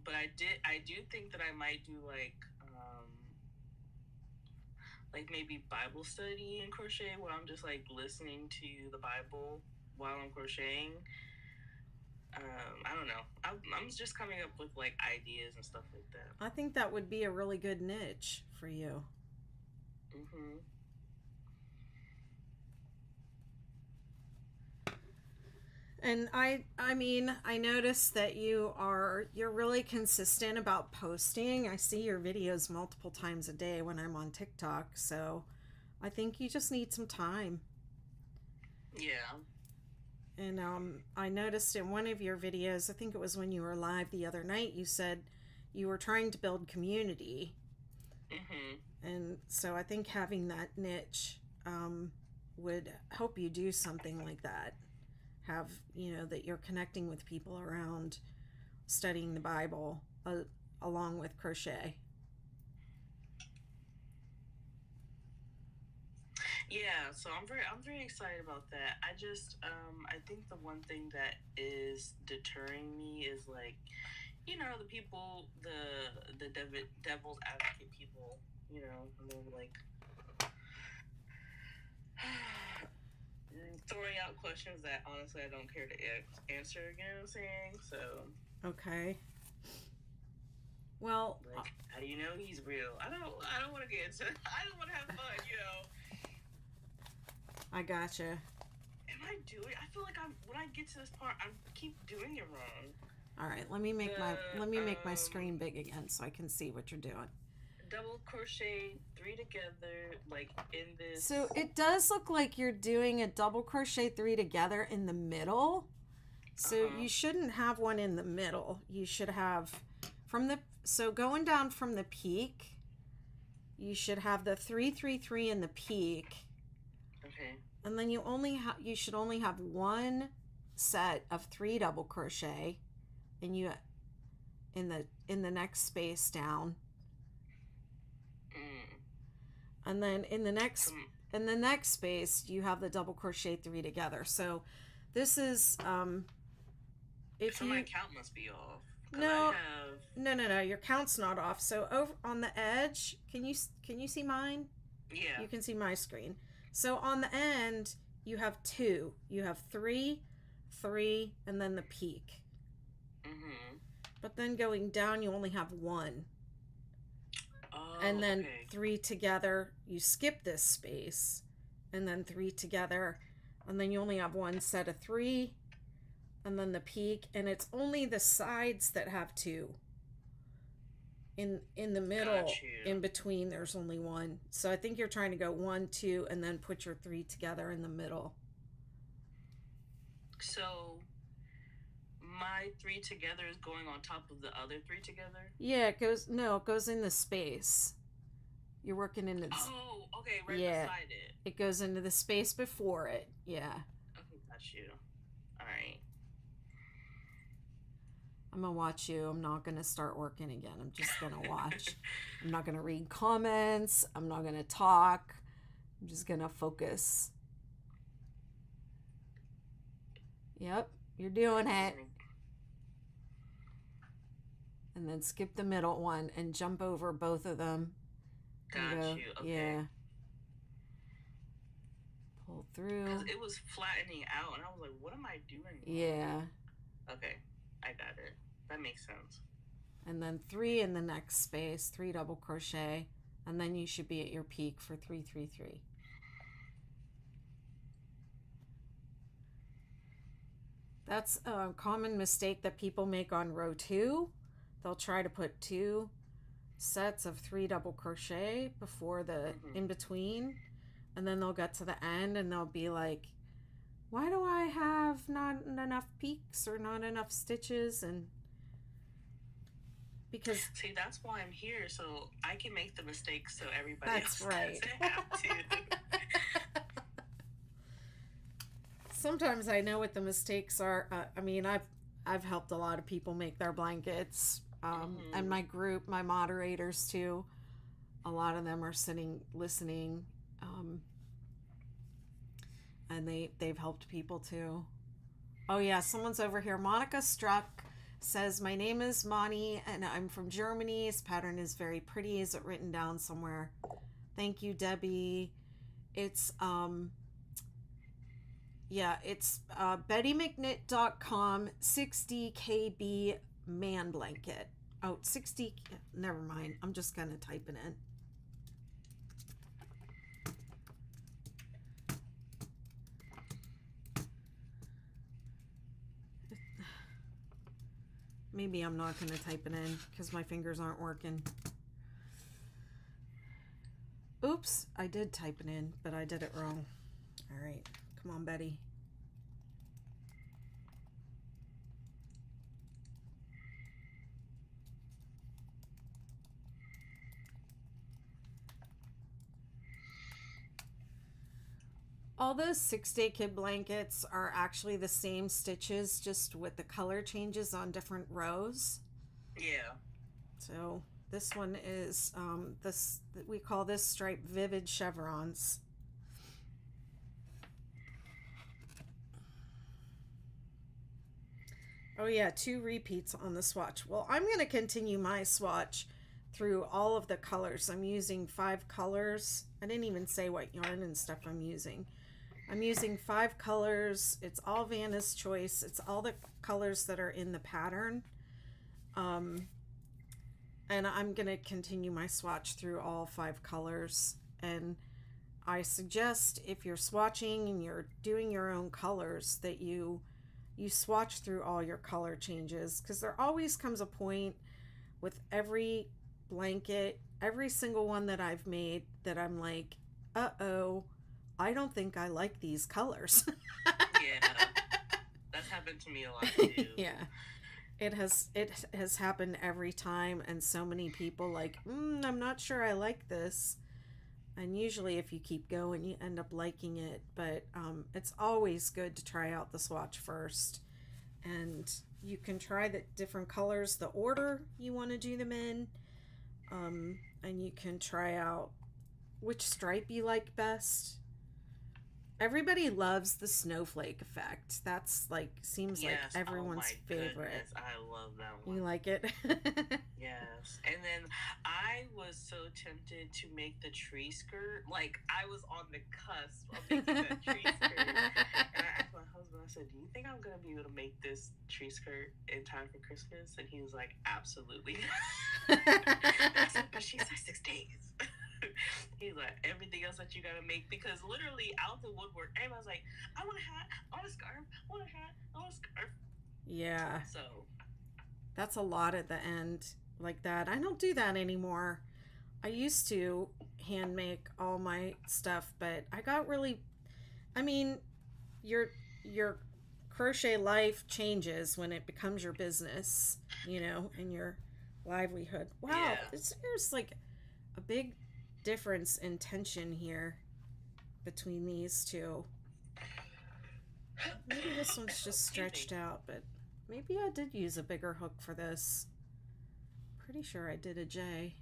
but I do think that I might do like maybe Bible study and crochet, where I'm just like listening to the Bible while I'm crocheting. I don't know. I'm just coming up with like ideas and stuff like that. I think that would be a really good niche for you. And I mean, I noticed that you're really consistent about posting. I see your videos multiple times a day when I'm on TikTok, so I think you just need some time. Yeah. And I noticed in one of your videos, I think it was when you were live the other night, you said you were trying to build community. And so I think having that niche would help you do something like that. Have, that you're connecting with people around studying the Bible along with crochet. Yeah, so I'm very excited about that. I think the one thing that is deterring me is like, the people, the devil's advocate people, and they're like throwing out questions that honestly I don't care to answer. You know what I'm saying? So Okay. Well, like, how do you know he's real? I don't want to get into. I don't want to have fun. I gotcha. I feel like when I get to this part, I keep doing it wrong. All right, let me make my screen big again so I can see what you're doing. Double crochet 3 together, like in this. So it does look like you're doing a double crochet 3 together in the middle. So you shouldn't have one in the middle. You should have going down from the peak, you should have the 3 3 3 in the peak. Okay. And then you should only have one set of 3 double crochet, and you in the next space down. And then in the next space you have the double crochet 3 together. So this is so my count must be off. No, your count's not off. So over on the edge, can you see mine? Yeah. You can see my screen. So on the end, you have 2. You have 3, 3, and then the peak. But then going down, you only have 1. Oh, and then okay. 3 together. You skip this space, and then 3 together, and then you only have one set of 3, and then the peak, and it's only the sides that have 2. In the middle, in between, there's only 1. So I think you're trying to go 1, 2, and then put your 3 together in the middle. So my 3 together is going on top of the other 3 together? Yeah, it goes in the space. You're working in the... Oh, okay, right beside it. It goes into the space before it, yeah. Okay, got you. All right. I'm going to watch you. I'm not going to start working again. I'm just going to watch. I'm not going to read comments. I'm not going to talk. I'm just going to focus. Yep, you're doing it. And then skip the middle one and jump over both of them. Got you. Okay. Yeah. Pull through. Because it was flattening out, and I was like, what am I doing? Yeah. Okay, I got it. That makes sense. And then 3 in the next space, 3 double crochet, and then you should be at your peak for 3 3 3. That's a common mistake that people make on row 2. They'll try to put 2 sets of 3 double crochet before the in between, and then they'll get to the end and they'll be like, why do I have not enough peaks or not enough stitches? And because see, that's why I'm here, so I can make the mistakes so everybody else doesn't have to. Sometimes I know what the mistakes are. I mean, I've helped a lot of people make their blankets, and my group, my moderators too. A lot of them are sitting listening, and they've helped people too. Oh yeah, someone's over here. Monica Struck says, my name is Moni and I'm from Germany. This pattern is very pretty. Is it written down somewhere? Thank you, Debbie. It's it's BettyMcKnit.com 60 KB Man Blanket. Oh, 60, never mind. I'm just gonna type it in. Maybe I'm not going to type it in because my fingers aren't working. Oops, I did type it in, but I did it wrong. All right, come on, Betty. All those 6-day kid blankets are actually the same stitches, just with the color changes on different rows. Yeah. So this one is we call this stripe Vivid Chevrons. Oh yeah, 2 repeats on the swatch. Well, I'm going to continue my swatch through all of the colors. I'm using 5 colors. I didn't even say what yarn and stuff I'm using. I'm using 5 colors. It's all Vanna's choice. It's all the colors that are in the pattern. And I'm going to continue my swatch through all 5 colors. And I suggest if you're swatching and you're doing your own colors that you swatch through all your color changes, because there always comes a point with every blanket, every single one that I've made, that I'm like, uh-oh, I don't think I like these colors. Yeah, that's happened to me a lot too. Yeah. It has happened every time, and so many people like, I'm not sure I like this. And usually if you keep going, you end up liking it. But it's always good to try out the swatch first. And you can try the different colors, the order you want to do them in. And you can try out which stripe you like best. Everybody loves the snowflake effect. That's like, seems like everyone's favorite. Goodness, I love that one. You like it? Yes. And then I was so tempted to make the tree skirt. Like, I was on the cusp of making that tree skirt. And I asked my husband, I said, do you think I'm going to be able to make this tree skirt in time for Christmas? And he was like, absolutely. I said, but she's like 6 days. He's like, everything else that you gotta make, because literally out the woodwork, everybody's like, I want a hat, I want a scarf, I want a hat, I want a scarf. Yeah. So that's a lot at the end like that. I don't do that anymore. I used to hand make all my stuff, but I got really, I mean, your crochet life changes when it becomes your business, and your livelihood. Wow, yeah. There's like a big difference in tension here between these two. Maybe this one's just stretched out, but maybe I did use a bigger hook for this. Pretty sure I did a J.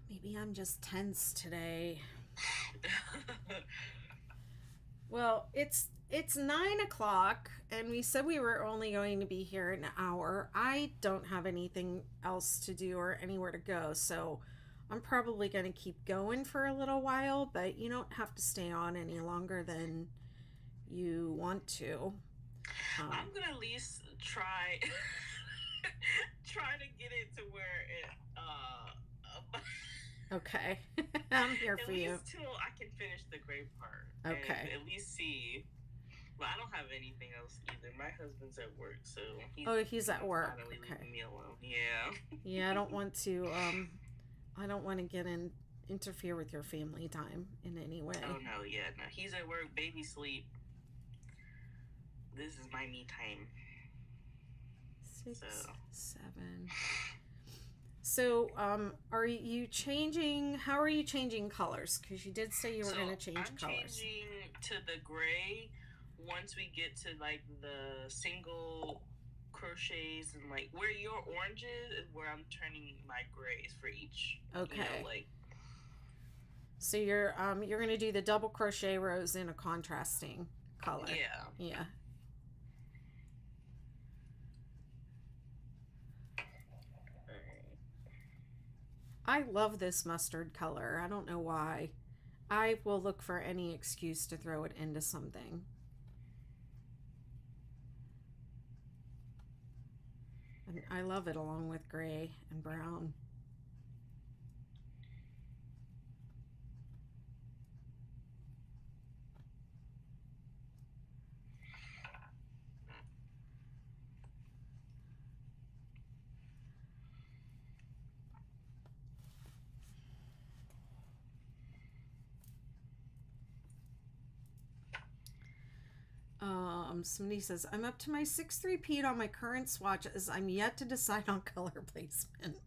Maybe I'm just tense today. Well, it's 9:00, and we said we were only going to be here an hour. I don't have anything else to do or anywhere to go, so I'm probably going to keep going for a little while, but you don't have to stay on any longer than you want to. I'm going to at least try to get it to where it okay. I'm here for you. At least till I can finish the gray part. Okay. And at least see. Well, I don't have anything else either. My husband's at work, so he's at work. Okay. Leaving me alone. Yeah. Yeah, I don't want to interfere with your family time in any way. Oh no, yeah, no. He's at work, baby sleep. This is my me time. 6, 7. So, are you changing? How are you changing colors? Because you did say you were going to change colors. I'm changing to the gray once we get to like the single crochets, and like where your orange is where I'm turning my grays for each. Okay. So you're going to do the double crochet rows in a contrasting color. Yeah. Yeah. I love this mustard color. I don't know why. I will look for any excuse to throw it into something. And I love it along with gray and brown. Somebody says, I'm up to my 6th repeat on my current swatch as I'm yet to decide on color placement.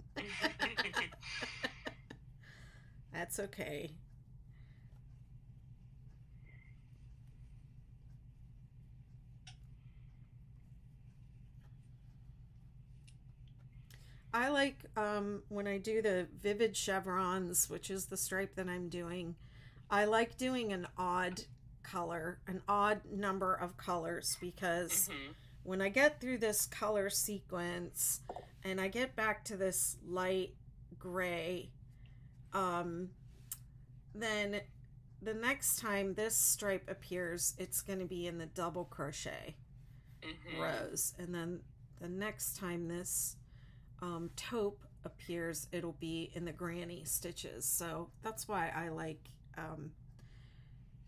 That's okay. I like when I do the vivid chevrons, which is the stripe that I'm doing, I like doing an odd color, an odd number of colors, because Mm-hmm. when I get through this color sequence and I get back to this light gray, um, then the next time this stripe appears, it's going to be in the double crochet Mm-hmm. rows. And then the next time this taupe appears, it'll be in the granny stitches. So that's why I like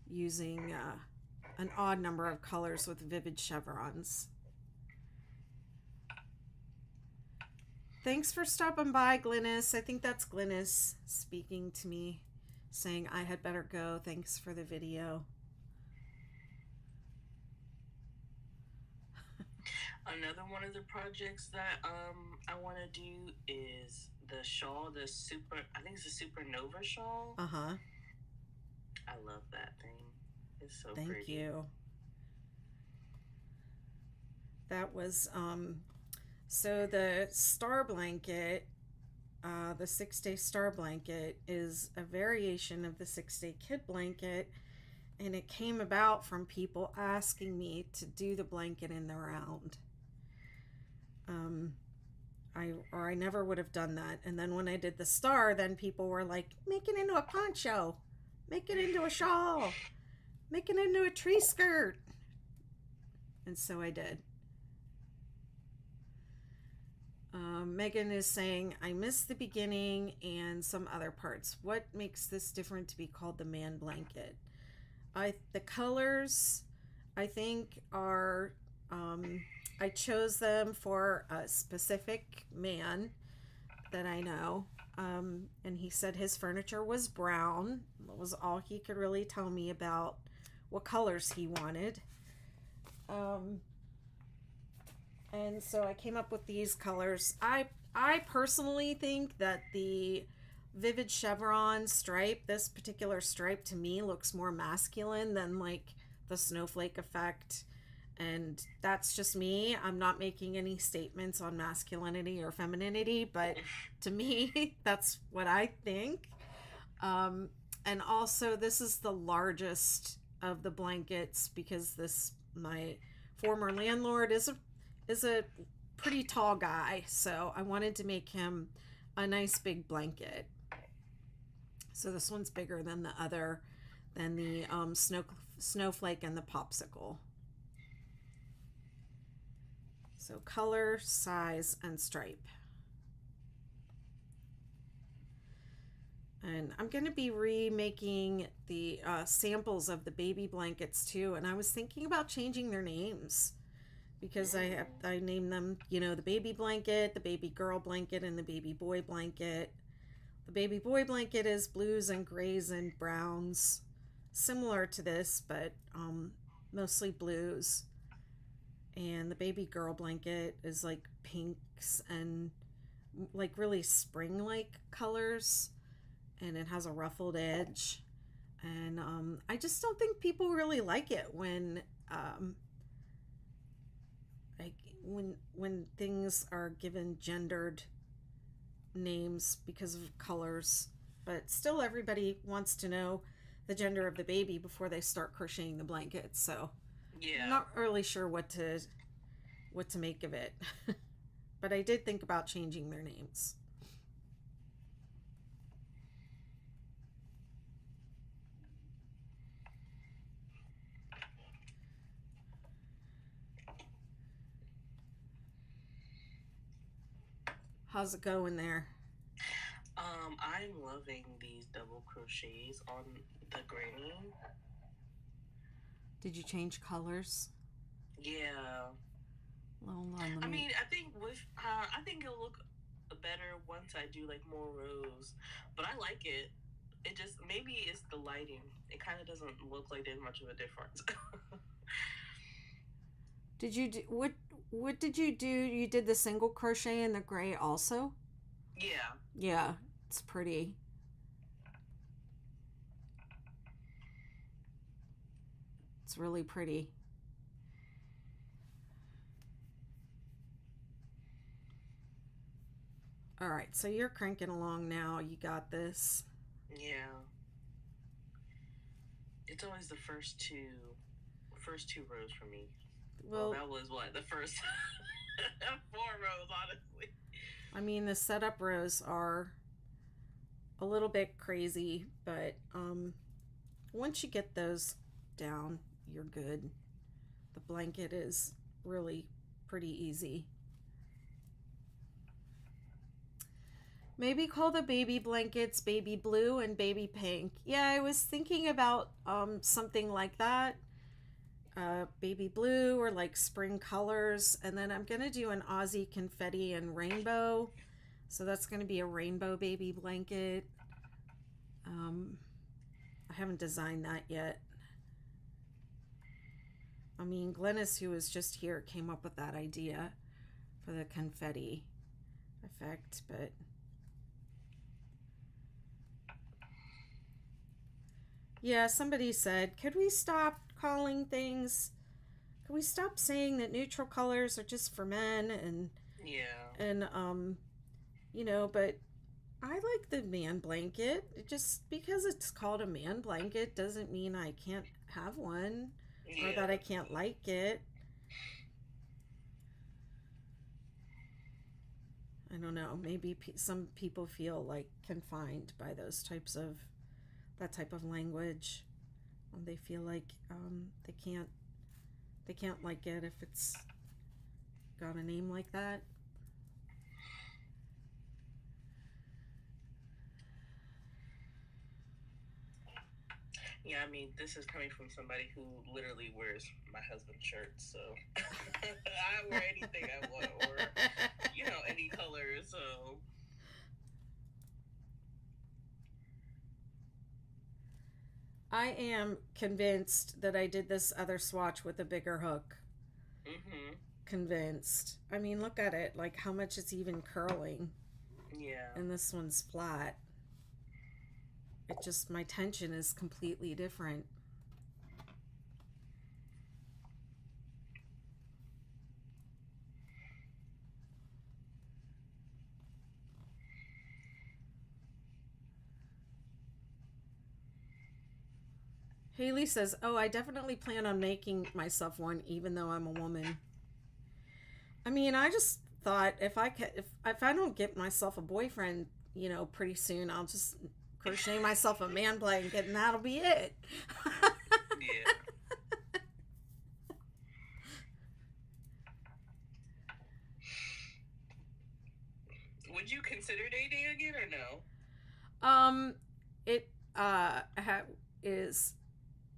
using an odd number of colors with vivid chevrons. Thanks for stopping by, Glynis. I think that's Glynis speaking to me, saying I had better go. Thanks for the video. Another one of the projects that I want to do is the shawl, I think it's a supernova shawl. Uh-huh. I love that thing. It's so Thank pretty. you. That was so the star blanket, the 6-day star blanket, is a variation of the 6-day kid blanket, and it came about from people asking me to do the blanket in the round. I never would have done that. And then when I did the star, then people were like, make it into a poncho, make it into a shawl, make it into a tree skirt. And so I did. Megan is saying, I missed the beginning and some other parts. What makes this different to be called the Man Blanket? The colors, I think, are I chose them for a specific man that I know, and he said his furniture was brown. That was all he could really tell me about what colors he wanted. And so I came up with these colors. I personally think that the vivid chevron stripe, this particular stripe, to me looks more masculine than like the snowflake effect. And that's just me. I'm not making any statements on masculinity or femininity, but to me, that's what I think. And also, this is the largest of the blankets because my former landlord is a pretty tall guy, so I wanted to make him a nice big blanket. So this one's bigger than the snowflake and the popsicle. So color, size, and stripe. And I'm going to be remaking the samples of the baby blankets too. And I was thinking about changing their names because I named them, the baby blanket, the baby girl blanket, and the baby boy blanket. The baby boy blanket is blues and grays and browns, similar to this, but mostly blues. And the baby girl blanket is like pinks and like really spring-like colors, and it has a ruffled edge. And I just don't think people really like it when when things are given gendered names because of colors. But still, everybody wants to know the gender of the baby before they start crocheting the blanket. So yeah, I'm not really sure what to make of it. But I did think about changing their names. How's it going there? I'm loving these double crochets on the granny. Did you change colors? Yeah. Hold on, I mean, I think it'll look better once I do like more rows, but I like it. It just, maybe it's the lighting. It kind of doesn't look like there's much of a difference. Did you do what did you do? You did the single crochet in the gray also? Yeah. Yeah, it's pretty. It's really pretty. All right, so you're cranking along now. You got this. Yeah. It's always the first two rows for me. Well, that was what the first 4 rows, honestly. I mean, the setup rows are a little bit crazy, but once you get those down, you're good. The blanket is really pretty easy. Maybe call the baby blankets baby blue and baby pink. Yeah, I was thinking about something like that. Baby blue or like spring colors. And then I'm going to do an Aussie confetti and rainbow. So that's going to be a rainbow baby blanket. I haven't designed that yet. I mean, Glennis, who was just here, came up with that idea for the confetti effect, but yeah, somebody said, could we stop calling things, could we stop saying that neutral colors are just for men? And but I like the man blanket. Just because it's called a man blanket doesn't mean I can't have one or that I can't like it. I don't know. Maybe some people feel like confined by that type of language. They feel like they can't like it if it's got a name like that. Yeah, I mean, this is coming from somebody who literally wears my husband's shirts, so I wear anything I want, or any color. So I am convinced that I did this other swatch with a bigger hook. Mm-hmm. Convinced. I mean, look at it, like how much it's even curling. Yeah. And this one's flat. It just, my tension is completely different. Haley says, oh, I definitely plan on making myself one even though I'm a woman. I mean, I just thought if I don't get myself a boyfriend, pretty soon, I'll just crochet myself a man blanket and that'll be it. Yeah. Would you consider dating again or no? It is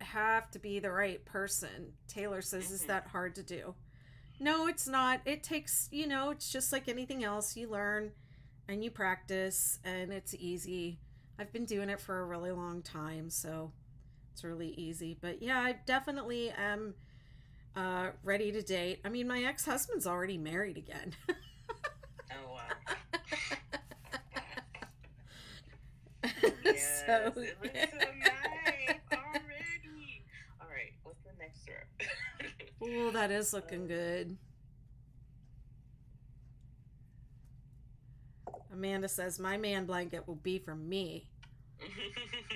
have to be the right person. Taylor says, is that hard to do? No, it's not. It takes, it's just like anything else. You learn and you practice and it's easy. I've been doing it for a really long time, so it's really easy. But yeah, I definitely am ready to date. I mean, my ex-husband's already married again. Oh, wow. Yes, so, it looks so nice already. All right, what's the next row? Oh, that is looking good. Amanda says, my man blanket will be from me.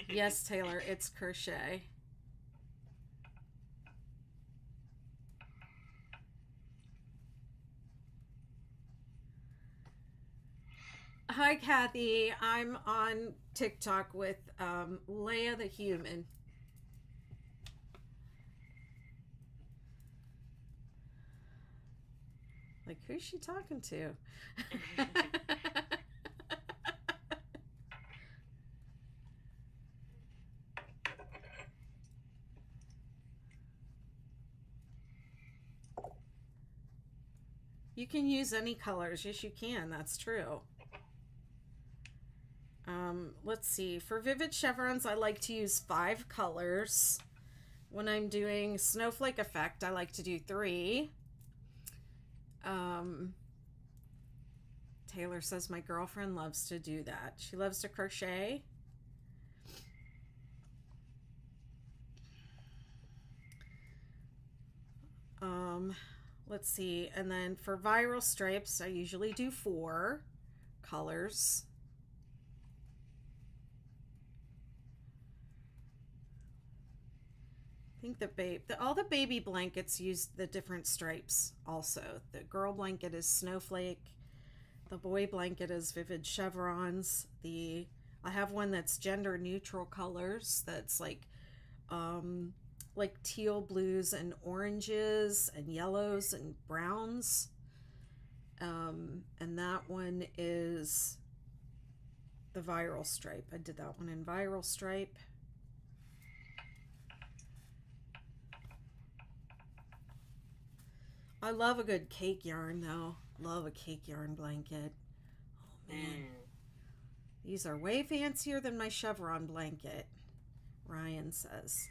Yes, Taylor, it's crochet. Hi, Kathy. I'm on TikTok with Leia the Human. Like, who's she talking to? You can use any colors. Yes, you can. That's true. Let's see. For vivid chevrons, I like to use 5 colors. When I'm doing snowflake effect, I like to do 3. Taylor says my girlfriend loves to do that. She loves to crochet. Let's see. And then for viral stripes, I usually do 4 colors. I think all the baby blankets use the different stripes also. The girl blanket is snowflake. The boy blanket is vivid chevrons. I have one that's gender neutral colors. That's like teal blues and oranges and yellows and browns. And that one is the viral stripe. I did that one in viral stripe. I love a good cake yarn though. Love a cake yarn blanket. Oh man. These are way fancier than my chevron blanket, Ryan says.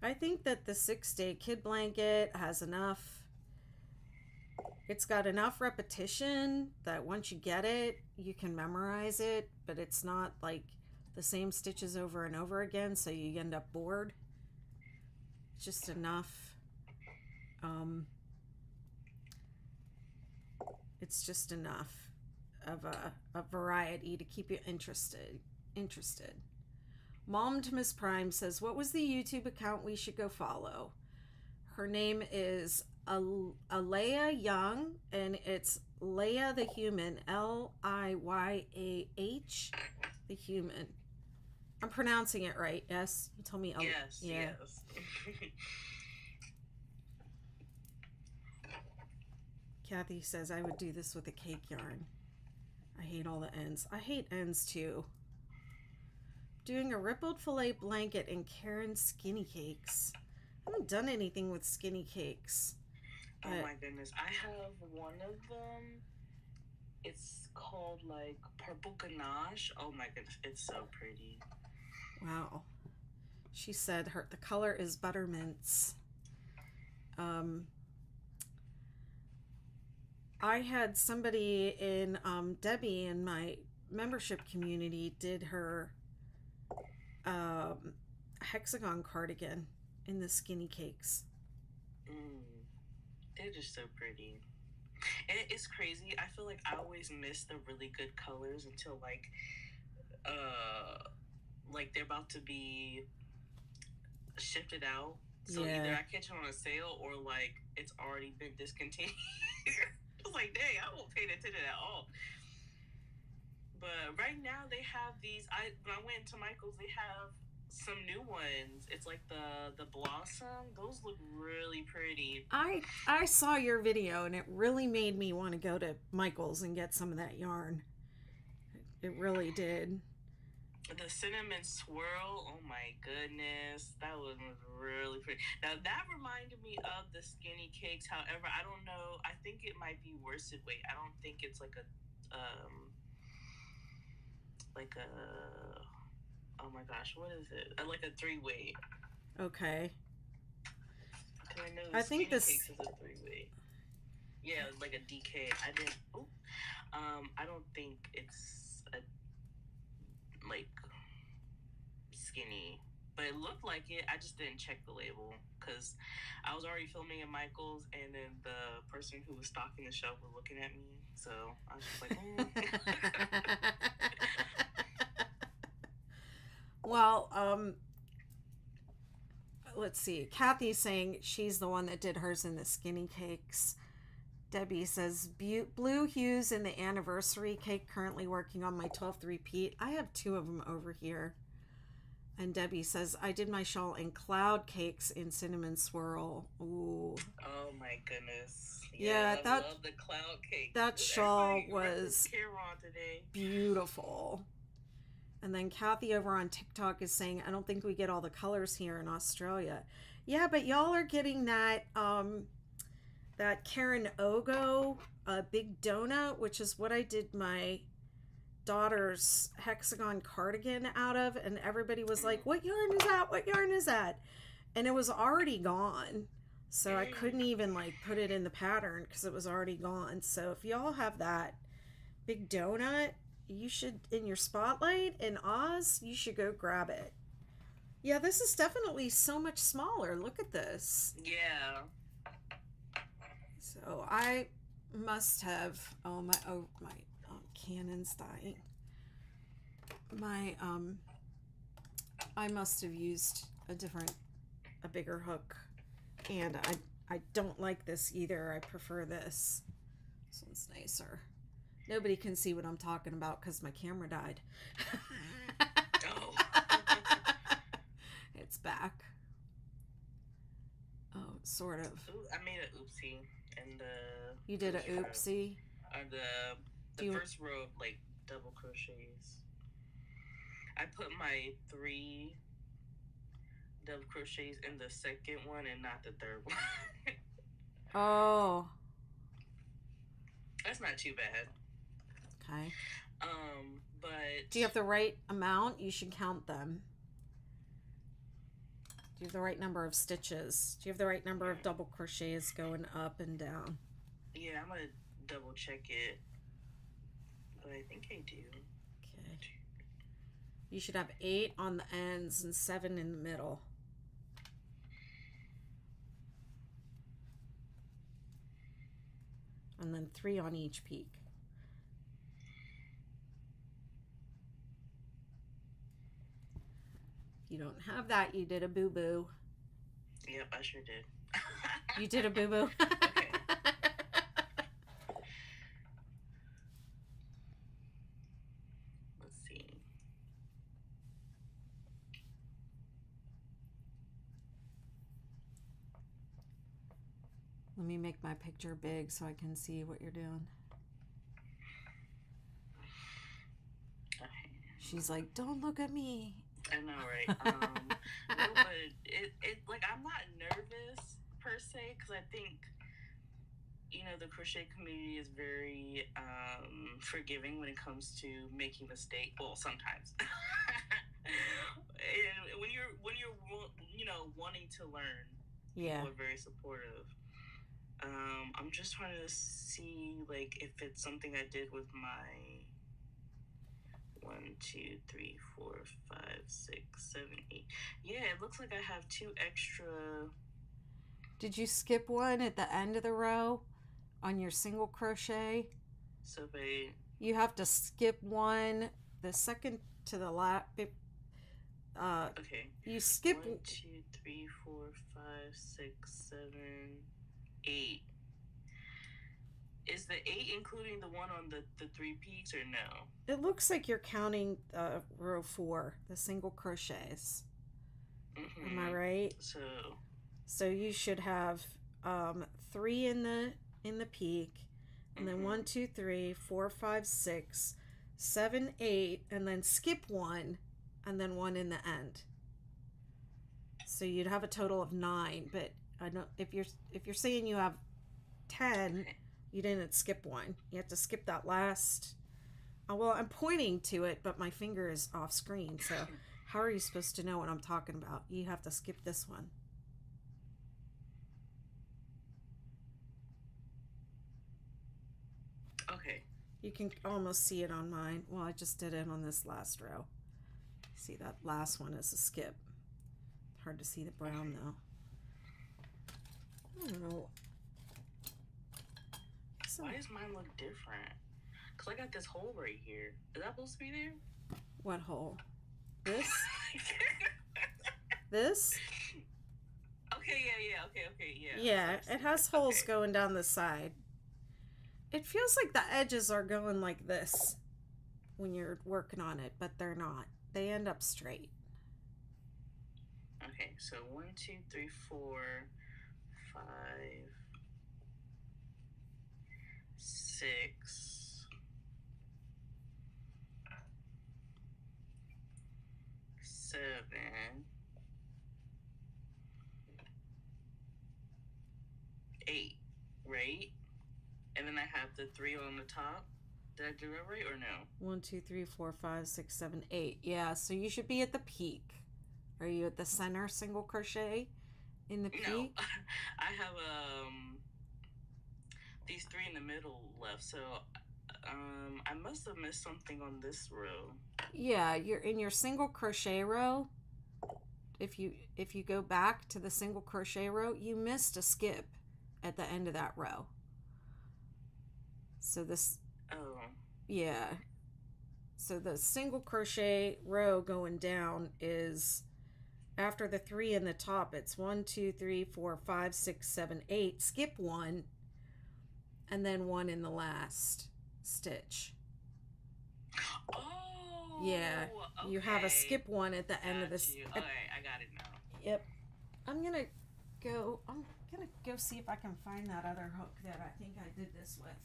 I think that the 6-day kid blanket has enough. It's got enough repetition that once you get it, you can memorize it, but it's not like the same stitches over and over again, so you end up bored. It's just enough. It's just enough of a variety to keep you interested. Mom to Miss Prime says, what was the YouTube account we should go follow? Her name is Alea Young, and it's Leia the Human, Liyah the Human. I'm pronouncing it right, yes? You told me. Yes, yeah. Yes. Kathy says, I would do this with a cake yarn. I hate all the ends. I hate ends too. Doing a rippled filet blanket in Karen's skinny cakes. I haven't done anything with skinny cakes. Oh my goodness. I have one of them. It's called like purple ganache. Oh my goodness. It's so pretty. Wow. She said the color is buttermints. I had somebody in Debbie in my membership community did her hexagon cardigan in the skinny cakes. They're just so pretty. And it's crazy. I feel like I always miss the really good colors until like they're about to be shifted out. So either I catch it on a sale or like it's already been discontinued. I was like, dang, I won't pay attention at all. But right now they have these. When I went into Michael's, they have some new ones. It's like the blossom. Those look really pretty. I saw your video and it really made me want to go to Michael's and get some of that yarn. It really did. The cinnamon swirl, oh my goodness, that was really pretty. Now that reminded me of the skinny cakes. However, I don't know. I think it might be worsted weight. I don't think it's like a oh my gosh, what is it? Like a 3-weight. Okay. I know I think this cakes is a 3-weight. Yeah, like a DK. I don't think it's a like skinny, but it looked like it. I just didn't check the label because I was already filming at Michael's, and then the person who was stocking the shelf was looking at me, so I was just like, Well, let's see. Kathy's saying she's the one that did hers in the skinny cakes. Debbie says, blue hues in the anniversary cake, currently working on my 12th repeat. I have 2 of them over here. And Debbie says, I did my shawl in cloud cakes in cinnamon swirl. Ooh. Oh my goodness. Yeah, I love the cloud cake. That shawl was beautiful. And then Kathy over on TikTok is saying, I don't think we get all the colors here in Australia. Yeah, but y'all are getting that that Karen Ogo big donut, which is what I did my daughter's hexagon cardigan out of, and everybody was like, what yarn is that? What yarn is that? And it was already gone. So I couldn't even like put it in the pattern because it was already gone. So if y'all have that big donut, you should, in your spotlight in Oz, you should go grab it. Yeah, this is definitely so much smaller. Look at this. Yeah. So I must have, my Canon's dying. I must have used a bigger hook, and I don't like this either. I prefer this. This one's nicer. Nobody can see what I'm talking about because my camera died. Oh. It's back. Oh, sort of. Ooh, I made an oopsie in the. You did an oopsie? On the first row of like double crochets. I put my 3 double crochets in the second one and not the third one. Oh. That's not too bad. Okay. But do you have the right amount? You should count them. Do you have the right number of stitches? Do you have the right number of double crochets going up and down? Yeah, I'm gonna double check it. But I think I do. Okay. You should have 8 on the ends and 7 in the middle. And then 3 on each peak. You don't have that. You did a boo-boo. Yep, I sure did. You did a boo-boo? Okay. Let's see. Let me make my picture big so I can see what you're doing. Okay. She's like, don't look at me. I know, right? No, but it like I'm not nervous per se because I think the crochet community is very forgiving when it comes to making mistakes. Well, sometimes. And when you're wanting to learn, people are very supportive. I'm just trying to see like if it's something I did with my 1, 2, 3, 4, 5, 6, 7, 8. Yeah, it looks like I have 2 extra. Did you skip one at the end of the row on your single crochet? So you have to skip one, the second to the last. Okay. You skip 1, 2, 3, 4, 5, 6, 7, 8. Is the 8 including the one on the 3 peaks or no? It looks like you're counting row 4, the single crochets. Mm-hmm. Am I right? So you should have 3 in the peak, and then 1, 2, 3, 4, 5, 6, 7, 8, and then skip 1, and then 1 in the end. So you'd have a total of 9. But I don't. If you're saying you have 10. Okay. You didn't skip 1. You have to skip that last. Well, I'm pointing to it, but my finger is off screen. So how are you supposed to know what I'm talking about? You have to skip this one. Okay. You can almost see it on mine. Well, I just did it on this last row. See, that last one is a skip. Hard to see the brown, though. I don't know. Why does mine look different? Because I got this hole right here. Is that supposed to be there? What hole? This? This? Okay, yeah. Yeah, it has holes going down the side. It feels like the edges are going like this when you're working on it, but they're not. They end up straight. Okay, so 1, 2, 3, 4, 5, 6, 7, 8, right? And then I have the 3 on the top. Did I do that right or no? 1, 2, 3, 4, 5, 6, 7, 8. Yeah, so you should be at the peak. Are you at the center single crochet in the peak? No, I have these 3 in the middle left. So I must have missed something on this row. Yeah, you're in your single crochet row. If you go back to the single crochet row, you missed a skip at the end of that row. So this, Oh. yeah. So the single crochet row going down is after the 3 in the top, it's 1, 2, 3, 4, 5, 6, 7, 8. Skip 1 and then 1 in the last stitch. Oh. Yeah. Okay. You have a skip 1 at the end of this. Okay, I got it now. Yep. I'm gonna go see if I can find that other hook that I think I did this with.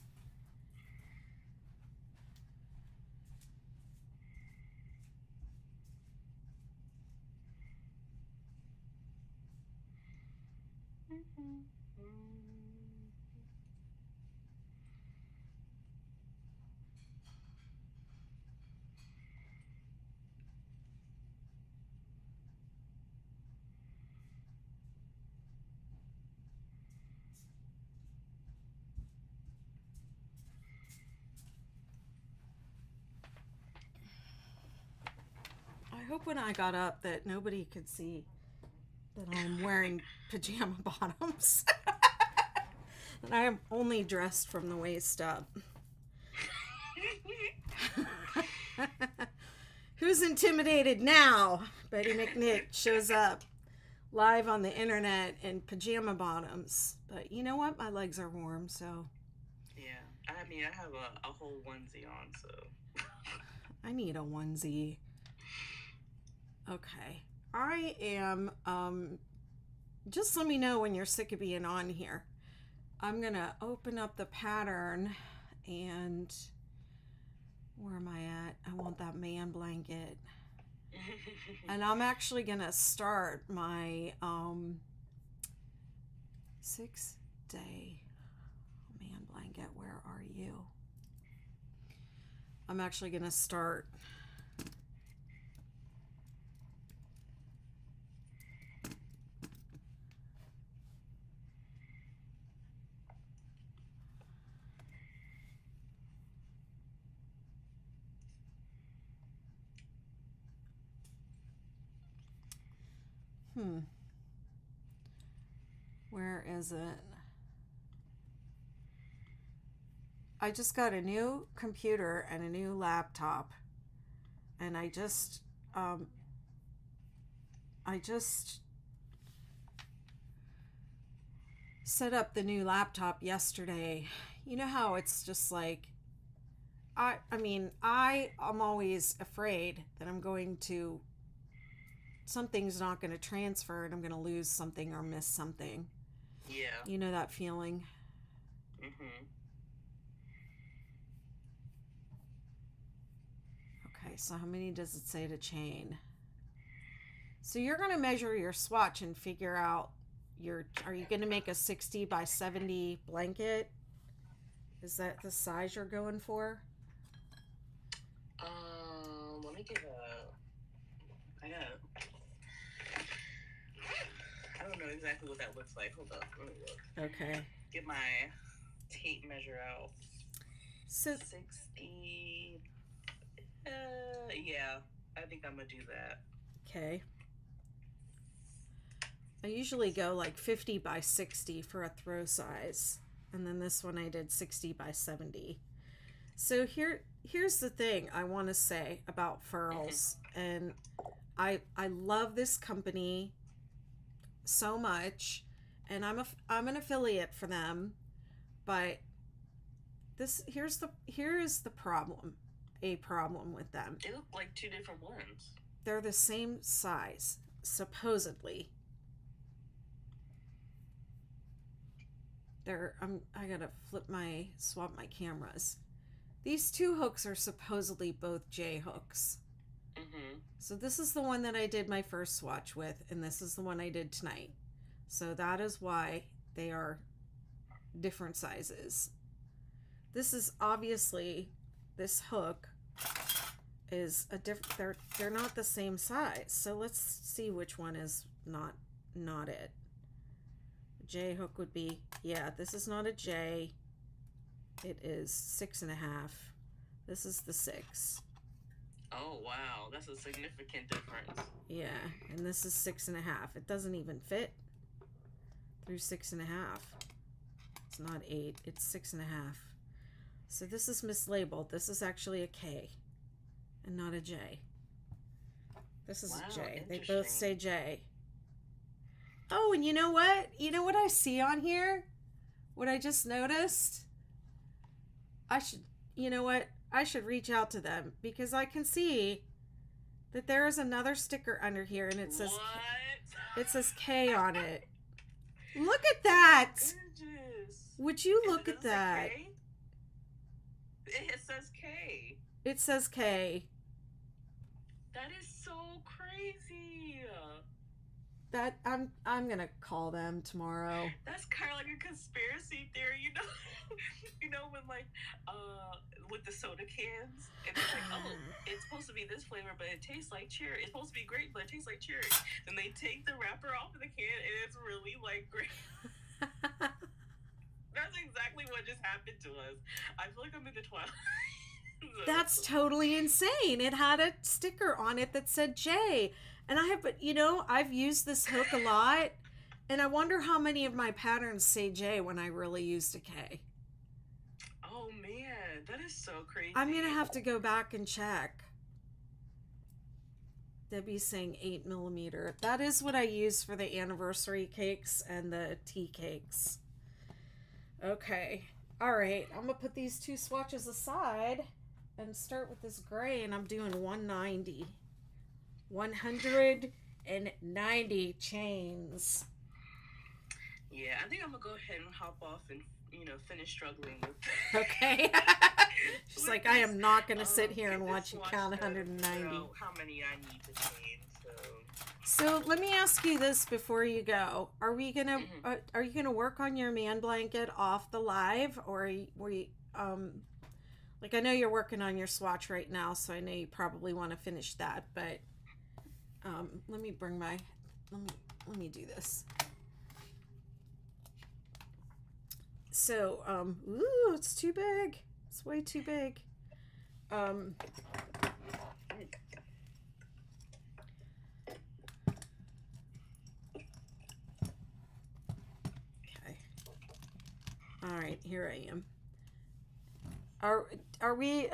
I hope when I got up that nobody could see that I'm wearing pajama bottoms. And I am only dressed from the waist up. Who's intimidated now? Betty McKnit shows up live on the internet in pajama bottoms. But you know what? My legs are warm, so. Yeah. I mean, I have a whole onesie on, so. I need a onesie. Okay. I am, just let me know when you're sick of being on here. I'm going to open up the pattern and where am I at? I want that man blanket. And I'm actually going to start my 6-day man blanket. Where are you? I'm actually going to start where is it? I just got a new computer and a new laptop, and I just set up the new laptop yesterday. You know how it's just like I'm always afraid that something's not going to transfer and I'm going to lose something or miss something. Yeah. You know that feeling? Mm-hmm. Okay, so how many does it say to chain? So you're going to measure your swatch and figure out are you going to make a 60 by 70 blanket? Is that the size you're going for? Let me get I don't know exactly what that looks like. Hold up, let me look. Okay. Get my tape measure out. So 60. Yeah, I think I'm gonna do that. Okay. I usually go like 50 by 60 for a throw size. And then this one I did 60 by 70. So here's the thing I want to say about furls. And I love this company so much, and I'm an affiliate for them, but here is the problem. A problem with them. They look like two different ones. They're the same size, supposedly. I gotta swap my cameras. These two hooks are supposedly both J hooks. Mm-hmm. So this is the one that I did my first swatch with, and this is the one I did tonight. So that is why they are different sizes. This is obviously, this hook is a different, they're not the same size. So let's see which one is not it. J hook would be, yeah, this is not a J. It is 6.5. This is the 6. Oh wow, that's a significant difference. Yeah, and this is 6.5. It doesn't even fit through 6.5. It's not 8. It's 6.5. So this is mislabeled. This is actually a K and not a J. This is a J. They both say J. Oh, and you know what? You know what I see on here? What I just noticed? You know what? I should reach out to them because I can see that there is another sticker under here and it says what? It says K on it. Look at that. Gorgeous. Would you look at that? It says K. It says K. That is so crazy. That I'm gonna call them tomorrow. That's kind of like a conspiracy theory, you know. You know when like with the soda cans and it's like, oh, it's supposed to be this flavor, but it tastes like cherry. It's supposed to be grape, but it tastes like cherry. Then they take the wrapper off of the can and it's really like grape. That's exactly what just happened to us. I feel like I'm in the Twilight. That's totally insane. It had a sticker on it that said J. And I've used this hook a lot. And I wonder how many of my patterns say J when I really used a K. Oh, man. That is so crazy. I'm going to have to go back and check. Debbie's saying 8mm. That is what I use for the anniversary cakes and the tea cakes. Okay. All right. I'm going to put these two swatches aside and start with this gray, and I'm doing 190. 190 chains. Yeah, I think I'm going to go ahead and hop off and, finish struggling with Okay. She's like, I am not going to sit here and watch you count 190. How many I need to change, So let me ask you this before you go. Are you gonna work on your man blanket off the live, or were you like, I know you're working on your swatch right now, so I know you probably want to finish that, but let me do this. So ooh, it's too big. It's way too big. All right, here I am. Are we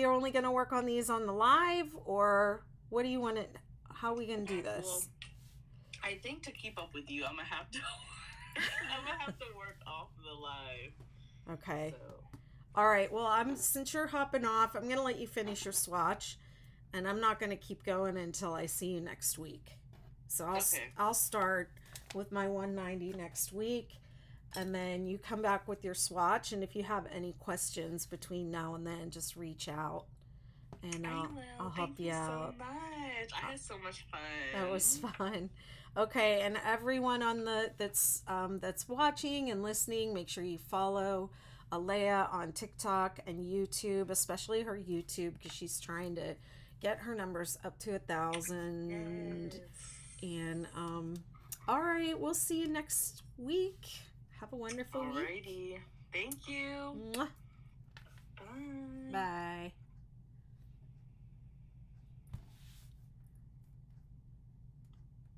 only going to work on these on the live, or what do you want to? How are we going to do this? Well, I think to keep up with you, I'm gonna have to work off the live. Okay. So. All right. Well, since you're hopping off, I'm going to let you finish your swatch, and I'm not going to keep going until I see you next week. So I'll start with my 190 next week. And then you come back with your swatch, and if you have any questions between now and then, just reach out, and I'll help you out. Thank you so much. I had so much fun. That was fun. Okay, and everyone on that's watching and listening, make sure you follow Alea on TikTok and YouTube, especially her YouTube, because she's trying to get her numbers up to 1,000. Yes. And all right, we'll see you next week. Have a wonderful week. Alrighty. Thank you. Mwah.